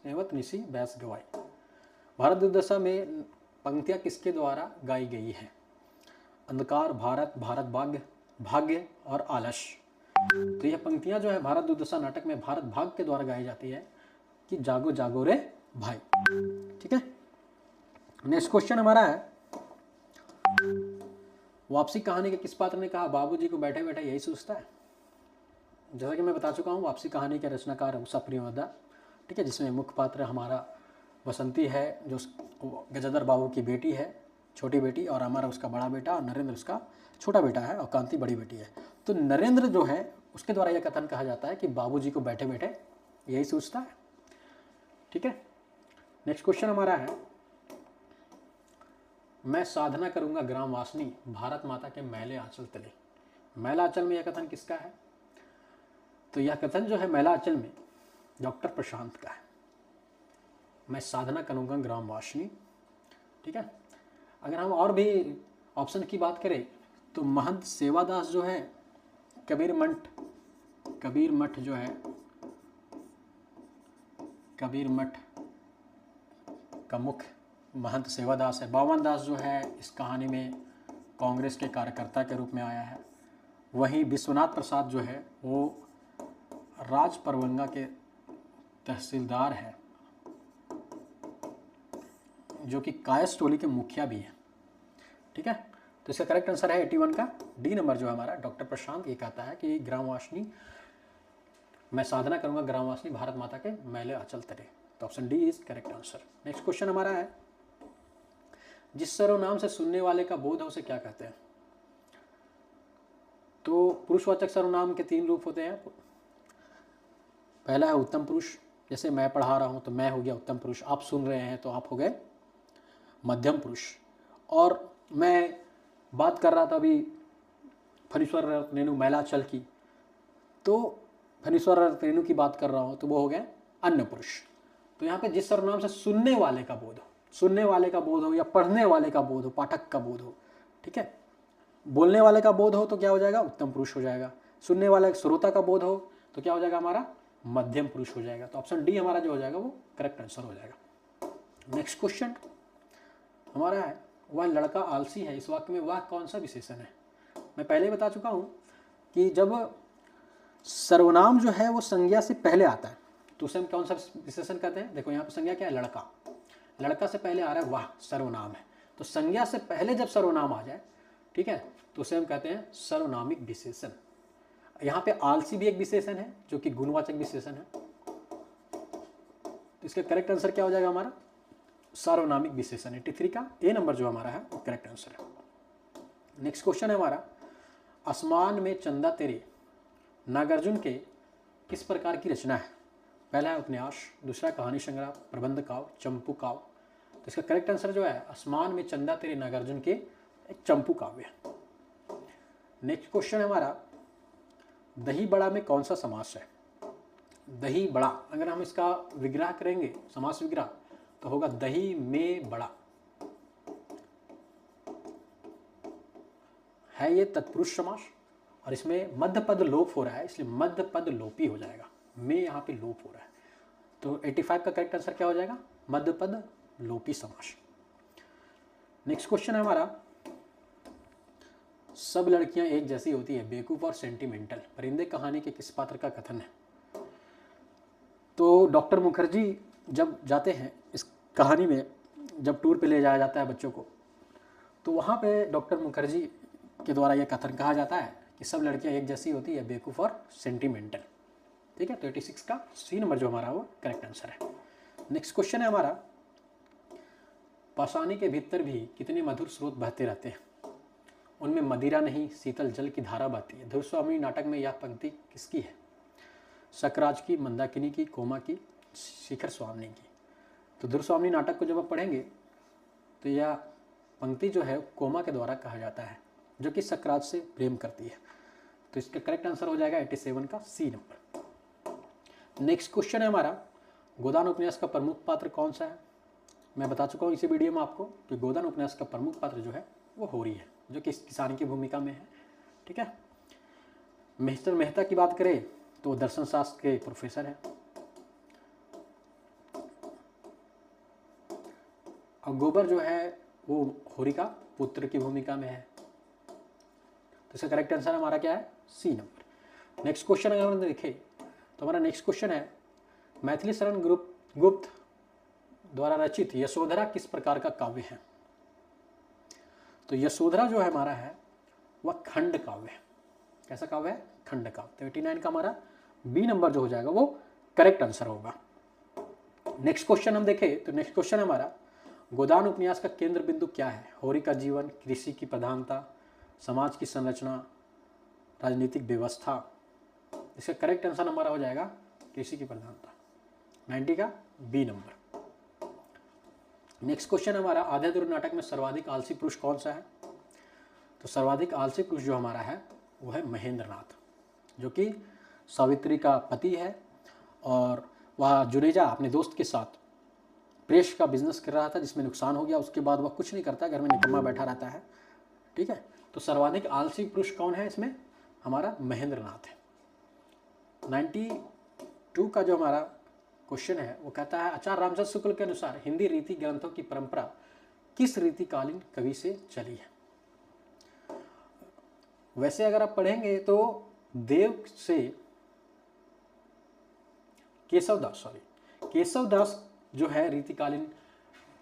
Speaker 1: सेवत निसी बैस गवाई, भारत दुर्दशा में पंक्तियां किसके द्वारा गाई गई है? अंधकार, भारत, भारत भाग्य और आलस्य। तो यह पंक्तियां जो है भारत दुर्दशा नाटक में भारत भाग के द्वारा गाई जाती है कि जागो जागो रे भाई। ठीक है, नेक्स्ट क्वेश्चन हमारा है, वापसी कहानी के किस पात्र ने कहा बाबूजी को बैठे बैठे यही सोचता है? जैसा कि मैं बता चुका हूँ, वापसी कहानी के रचनाकार उषा प्रियवदा। ठीक है, जिसमें मुख्य पात्र हमारा बसंती है, जो गजदर बाबू की बेटी है, छोटी बेटी, और अमर उसका बड़ा बेटा, और नरेंद्र उसका छोटा बेटा है, और कांति बड़ी बेटी है। तो नरेंद्र जो है उसके द्वारा यह कथन कहा जाता है कि बाबूजी को बैठे बैठे यही सोचता है। ठीक है, नेक्स्ट क्वेश्चन हमारा है, मैं साधना करूंगा ग्राम वासनी भारत माता के मैले आंचल तले। मैला आंचल में यह कथन किसका है? तो यह कथन जो है मैला आंचल में डॉक्टर प्रशांत का है। मैं साधना करूंगा ग्राम वासनी। ठीक है, अगर हम और भी ऑप्शन की बात करें तो महंत सेवादास जो है कबीर मठ जो है, कबीर मठ का मुख्य महंत सेवादास है। बावन दास जो है इस कहानी में कांग्रेस के कार्यकर्ता के रूप में आया है। वहीं विश्वनाथ प्रसाद जो है वो राज परवंगा के तहसीलदार है, जो कि कायस टोली के मुखिया भी हैं। ठीक है, तो इसका करेक्ट आंसर है 81 का डी नंबर जो हमारा डॉक्टर प्रशांत ये कहता है कि ग्रामवासिनी, मैं साधना करूंगा ग्रामवासिनी भारत माता के मैले आंचल तले। तो option D is correct answer. Next question हमारा है, जिस सर्वनाम से सुनने वाले का बोध है उसे क्या कहते हैं? तो पुरुषवाचक सर्वनाम के 3 रूप होते हैं। पहला है उत्तम पुरुष, जैसे मैं पढ़ा रहा हूं तो मैं हो गया उत्तम पुरुष, आप सुन रहे हैं तो आप हो गए मध्यम पुरुष, और मैं बात कर रहा था अभी फणीश्वर रेणु मैलाचल की, तो फणीश्वर रेणु की बात कर रहा हूँ तो वो हो गए अन्य पुरुष। तो यहाँ पे जिस सर्वनाम से सुनने वाले का बोध हो या पढ़ने वाले का बोध हो, पाठक का बोध हो, ठीक है, बोलने वाले का बोध हो तो क्या हो जाएगा? उत्तम पुरुष हो जाएगा। सुनने वाले श्रोता का बोध हो तो क्या हो जाएगा? हमारा मध्यम पुरुष हो जाएगा। तो ऑप्शन डी हमारा जो हो जाएगा वो करेक्ट आंसर हो जाएगा। नेक्स्ट क्वेश्चन हमारा है, वह लड़का आलसी है, इस वाक्य में वह कौन सा विशेषण है? मैं पहले ही बता चुका हूँ कि जब सर्वनाम जो है वो संज्ञा से पहले आता है तो उसे हम कौन सा विशेषण कहते हैं? देखो यहाँ पे संज्ञा क्या है? लड़का। लड़का से पहले आ रहा है वह, सर्वनाम है। तो संज्ञा से पहले जब सर्वनाम आ जाए, ठीक है, तो उसे हम कहते हैं सर्वनामिक विशेषण। यहाँ पे आलसी भी एक विशेषण है जो कि गुणवाचक विशेषण है। तो इसका करेक्ट आंसर क्या हो जाएगा? हमारा सार्वनामिक विशेषण। 83 का ए नंबर जो हमारा है वो करेक्ट आंसर है। नेक्स्ट क्वेश्चन है हमारा, आसमान में चंदा तेरे नागार्जुन के किस प्रकार की रचना है? पहला है उपन्यास, दूसरा कहानी संग्रह, प्रबंध काव्य, चंपू काव्य। तो इसका करेक्ट आंसर जो है आसमान में चंदा तेरे नागार्जुन के एक चंपू काव्य है। नेक्स्ट क्वेश्चन है हमारा, दही बड़ा में कौन सा समास है? दही बड़ा, अगर हम इसका विग्रह करेंगे, समास विग्रह, तो होगा दही में बड़ा। है ये तत्पुरुष समास और इसमें मध्य पद लोप हो रहा है, इसलिए मध्य पद लोपी हो जाएगा, में यहाँ पे लोप हो रहा है। तो 85 का करेक्ट आंसर क्या हो जाएगा? मध्य पद लोपी समास। नेक्स्ट क्वेश्चन है हमारा, सब लड़कियां एक जैसी होती है, बेवकूफ और सेंटिमेंटल, परिंदे कहानी के किस पात्र का कथन है? तो डॉक्टर मुखर्जी जब जाते हैं इस कहानी में, जब टूर पे ले जाया जाता है बच्चों को, तो वहाँ पे डॉक्टर मुखर्जी के द्वारा यह कथन कहा जाता है कि सब लड़कियां एक जैसी होती है, बेवकूफ और सेंटिमेंटल। ठीक है, तो 86 का सी नंबर जो हमारा वो करेक्ट आंसर है। नेक्स्ट क्वेश्चन है हमारा, पाषाणी के भीतर भी कितने मधुर स्रोत बहते रहते हैं? उनमें मदिरा नहीं, शीतल जल की धारा बहती है। ध्रुवस्वामी नाटक में यह पंक्ति किसकी है? सकराज की, मंदाकिनी की, कोमा की, शिखर स्वामी की। तो ध्रुवस्वामी नाटक को जब आप पढ़ेंगे तो यह पंक्ति जो है कोमा के द्वारा कहा जाता है, जो कि सकराज से प्रेम करती है। तो इसका करेक्ट आंसर हो जाएगा 87 का सी नंबर। नेक्स्ट क्वेश्चन है हमारा, गोदान उपन्यास का प्रमुख पात्र कौन सा है? मैं बता चुका हूँ इसी वीडियो में आपको कि गोदान उपन्यास का प्रमुख पात्र जो है वो होरी है, जो कि किसान की भूमिका में है। ठीक है, मिस्टर मेहता की बात करें तो वो दर्शन शास्त्र के प्रोफेसर हैं, और गोबर जो है वो होरी का पुत्र की भूमिका में है। तो इसका करेक्ट आंसर हमारा क्या है? सी नंबर। नेक्स्ट क्वेश्चन अगर हम देखें तो हमारा नेक्स्ट क्वेश्चन है, मैथिली शरण गुप्त द्वारा रचित यशोधरा किस प्रकार का काव्य है? तो यशोधरा जो है हमारा है वह खंड काव्य है। कैसा काव्य है? खंड काव्य। तो 89 का हमारा बी नंबर जो हो जाएगा वो करेक्ट आंसर होगा। नेक्स्ट क्वेश्चन हम देखें तो नेक्स्ट क्वेश्चन हमारा, गोदान उपन्यास का केंद्र बिंदु क्या है? होरी का जीवन, कृषि की प्रधानता, समाज की संरचना, राजनीतिक व्यवस्था। इसका करेक्ट आंसर हमारा हो जाएगा कृषि की प्रधानता, 90 का बी नंबर। नेक्स्ट क्वेश्चन हमारा, आधे अधूरे नाटक में सर्वाधिक आलसी पुरुष कौन सा है? तो सर्वाधिक आलसी पुरुष जो हमारा है वो है महेंद्र नाथ, जो कि सावित्री का पति है, और वह जुनेजा अपने दोस्त के साथ प्रेस का बिजनेस कर रहा था जिसमें नुकसान हो गया। उसके बाद वह कुछ नहीं करता, घर में निकम्मा बैठा रहता है। ठीक है, तो सर्वाधिक आलसी पुरुष कौन है इसमें? हमारा महेंद्र नाथ है। 92 का जो हमारा क्वेश्चन है वो कहता है, आचार्य रामचंद्र शुक्ल के अनुसार हिंदी रीति ग्रंथों की परंपरा किस रीतिकालीन कवि से चली है? वैसे अगर आप पढ़ेंगे तो देव से केशव दास जो है रीतिकालीन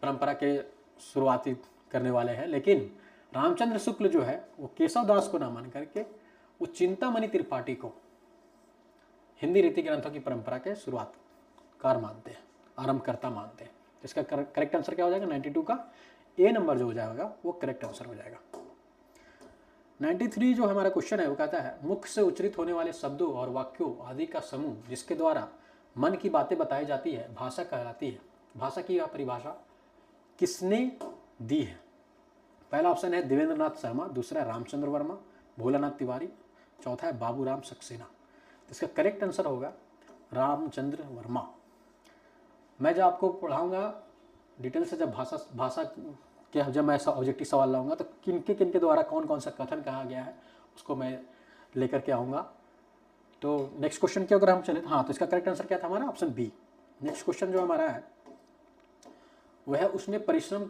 Speaker 1: परंपरा के शुरुआती करने वाले हैं, लेकिन रामचंद्र शुक्ल जो है वो केशव दास को ना मान करके वो चिंतामणि त्रिपाठी को हिंदी रीति ग्रंथों की परंपरा के शुरुआतकार मानते हैं, आरंभकर्ता मानते हैं। इसका करेक्ट आंसर क्या हो जाएगा? 92 का ए नंबर जो हो जाएगा वो करेक्ट आंसर हो जाएगा। 93 जो हमारा क्वेश्चन है वो कहता है, मुख से उच्चरित होने वाले शब्दों और वाक्यों आदि का समूह जिसके द्वारा मन की बातें बताई जाती है भाषा कहलाती है। भाषा की यह परिभाषा किसने दी है? पहला ऑप्शन है देवेंद्र नाथ शर्मा, दूसरा है रामचंद्र वर्मा, भोलानाथ तिवारी, चौथा है बाबूराम सक्सेना। इसका करेक्ट आंसर होगा रामचंद्र वर्मा। मैं जब आपको पढ़ाऊंगा डिटेल से, जब भाषा के जब मैं ऑब्जेक्टिव सवाल लाऊंगा तो किनके द्वारा कौन कौन सा कथन कहा गया है उसको मैं लेकर के आऊँगा। तो नेक्स्ट क्वेश्चन की अगर हम चले, हाँ, तो इसका करेक्ट आंसर क्या था हमारा? Option B. नेक्स्ट क्वेश्चन जो हमारा है वह है, उसने परिश्रम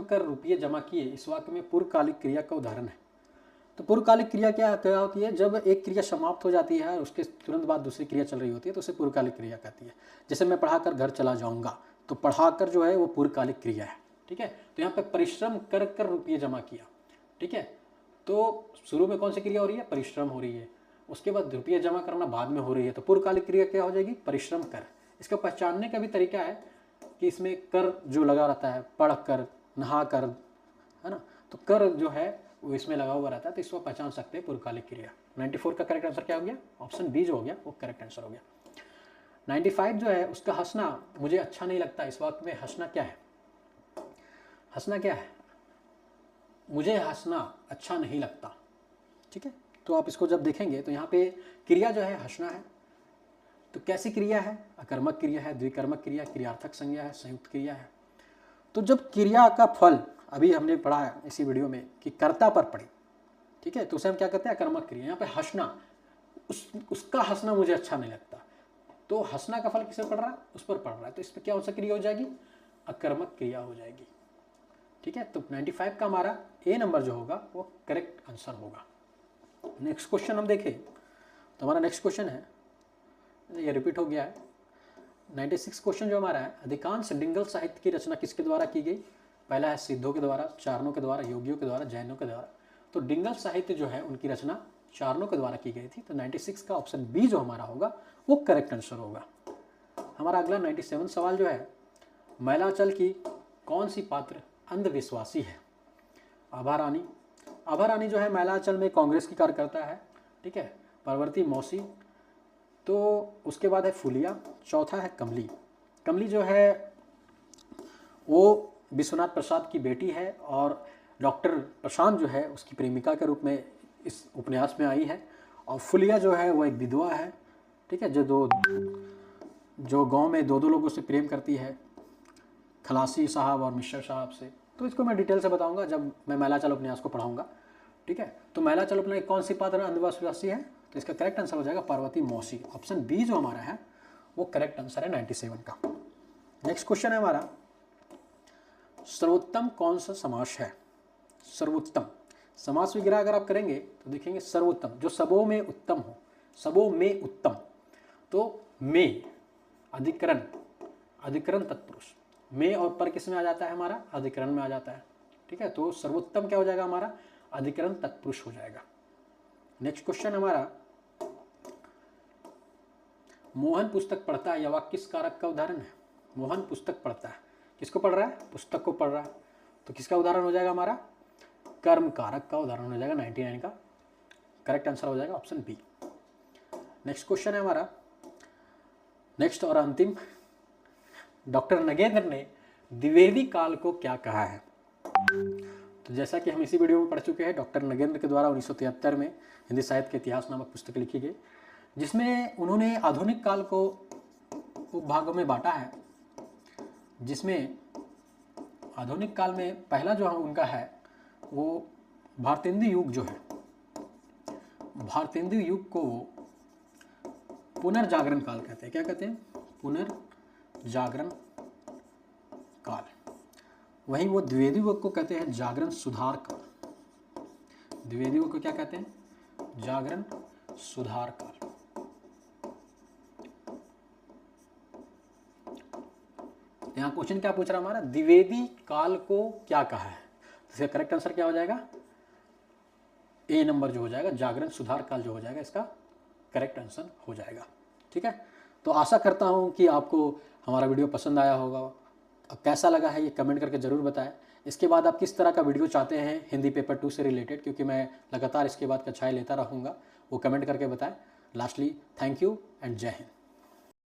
Speaker 1: कर रुपये जमा किए, इस वाक्य में पूर्वकालिक क्रिया का उदाहरण है। तो पूर्वकालिक क्रिया क्या होती है? जब एक क्रिया समाप्त हो जाती है और उसके तुरंत बाद दूसरी क्रिया चल रही होती है तो उसे पूर्वकालिक क्रिया कहती है। जैसे मैं पढ़ाकर घर चला जाऊंगा, तो पढ़ाकर जो है वो पूर्वकालिक क्रिया है। ठीक है, तो यहाँ पे परिश्रम कर रुपये जमा किया। ठीक है, तो शुरू में कौन सी क्रिया हो रही है? परिश्रम हो रही है। उसके बाद रुपये जमा करना बाद में हो रही है, तो पूर्वकालिक क्रिया क्या हो जाएगी? परिश्रम कर। इसका पहचानने का भी तरीका है कि इसमें कर जो लगा रहता है, पढ़ कर, नहा कर, है ना, तो कर जो है वो इसमें लगा हुआ रहता है, तो इसको पहचान सकते हैं पूर्वकालिक क्रिया। 94 का करेक्ट आंसर क्या हो गया, ऑप्शन बी जो हो गया वो करेक्ट आंसर हो गया। 95 जो है उसका हंसना मुझे अच्छा नहीं लगता, इस वक्त में हंसना क्या है, हंसना क्या है, मुझे हंसना अच्छा नहीं लगता। ठीक है, तो आप इसको जब देखेंगे तो यहाँ पे क्रिया जो है हंसना है, तो कैसी क्रिया है, अकर्मक क्रिया है, द्विकर्मक क्रिया, क्रियार्थक संज्ञा है, संयुक्त क्रिया है। तो जब क्रिया का फल अभी हमने पढ़ा है इसी वीडियो में कि कर्ता पर पड़े, ठीक है, तो उसे हम क्या कहते हैं, अकर्मक क्रिया। यहाँ पे हंसना, उसका हंसना मुझे अच्छा नहीं लगता, तो हंसना का फल किसे पड़ रहा है, उस पर पड़ रहा है, तो इस पर क्या हो सकती क्रिया हो जाएगी, अकर्मक क्रिया हो जाएगी। ठीक है, तो 95 का हमारा ए नंबर जो होगा वो करेक्ट आंसर होगा। नेक्स्ट क्वेश्चन हम देखें तो हमारा नेक्स्ट क्वेश्चन है, ये रिपीट हो गया है। 96 क्वेश्चन जो हमारा है, अधिकांश डिंगल साहित्य की रचना किसके द्वारा की गई, पहला है सिद्धों के द्वारा, चारणों के द्वारा, योगियों के द्वारा, जैनों के द्वारा। तो डिंगल साहित्य जो है उनकी रचना चारणों के द्वारा की गई थी, तो 96 का ऑप्शन बी जो हमारा होगा वो करेक्ट आंसर होगा। हमारा अगला 97 सवाल जो है, मैलाचल की कौन सी पात्र अंधविश्वासी है, आभा रानी। आभा रानी जो है मैलाचल में कांग्रेस की कार्यकर्ता है। ठीक है, परवर्ती मौसी, तो उसके बाद है फुलिया, चौथा है कमली। कमली जो है वो विश्वनाथ प्रसाद की बेटी है और डॉक्टर प्रशांत जो है उसकी प्रेमिका के रूप में इस उपन्यास में आई है। और फुलिया जो है वो एक विधवा है। ठीक है, जो गांव में दो लोगों से प्रेम करती है, खलासी साहब और मिश्र साहब से। तो इसको मैं डिटेल से बताऊंगा जब मैं मैलाचल उपन्यास को पढ़ाऊंगा। ठीक है, तो मैलाचल उपन्यास कौन सी पात्र अंधविश्वासी है, तो इसका करेक्ट आंसर हो जाएगा पार्वती मौसी। ऑप्शन बी जो हमारा है वो करेक्ट आंसर है 97 का। नेक्स्ट क्वेश्चन है हमारा, सर्वोत्तम कौन सा समास है, सर्वोत्तम समास विग्रह अगर आप करेंगे तो देखेंगे सर्वोत्तम जो सबों में उत्तम हो, सबों में उत्तम, तो में अधिकरण, अधिकरण तत्पुरुष, में और पर किस में आ जाता है, हमारा अधिकरण में आ जाता है। ठीक है, तो सर्वोत्तम क्या हो जाएगा हमारा, अधिकरण तत्पुरुष हो जाएगा। नेक्स्ट क्वेश्चन हमारा, मोहन पुस्तक पढ़ता है, यह वाक्य किस कारक का उदाहरण है। मोहन पुस्तक पढ़ता है, किसको पढ़ रहा है, पुस्तक को पढ़ रहा है, तो किसका उदाहरण हो जाएगा हमारा, कर्म कारक का उदाहरण हो जाएगा। 99 का करेक्ट आंसर हो जाएगा ऑप्शन बी। नेक्स्ट क्वेश्चन है हमारा, नेक्स्ट और अंतिम, डॉक्टर नगेंद्र ने द्विवेदी काल को क्या कहा है। तो जैसा कि हम इसी वीडियो में पढ़ चुके हैं, डॉक्टर नगेंद्र के द्वारा 1973 में हिंदी साहित्य के इतिहास नामक पुस्तक लिखी गई, जिसमें उन्होंने आधुनिक काल को उपभागों में बांटा है, जिसमें आधुनिक काल में पहला जो उनका है वो भारतेंदु युग जो है, भारतेंदु युग को पुनर्जागरण काल कहते हैं। क्या कहते हैं, पुनर्जागरण काल। वहीं वो द्विवेदी युग को कहते हैं जागरण सुधार काल। द्विवेदी युग को क्या कहते हैं, जागरण सुधार काल। यहाँ क्वेश्चन क्या पूछ रहा है हमारा, द्विवेदी काल को क्या कहा है, तो इसका करेक्ट आंसर क्या हो जाएगा, ए नंबर जो हो जाएगा, जागरण सुधार काल जो हो जाएगा, इसका करेक्ट आंसर हो जाएगा। ठीक है, तो आशा करता हूँ कि आपको हमारा वीडियो पसंद आया होगा। अब कैसा लगा है ये कमेंट करके ज़रूर बताएं। इसके बाद आप किस तरह का वीडियो चाहते हैं हिंदी पेपर 2 से रिलेटेड, क्योंकि मैं लगातार इसके बाद कक्षाएं लेता रहूँगा, वो कमेंट करके बताएं। लास्टली थैंक यू एंड जय हिंद।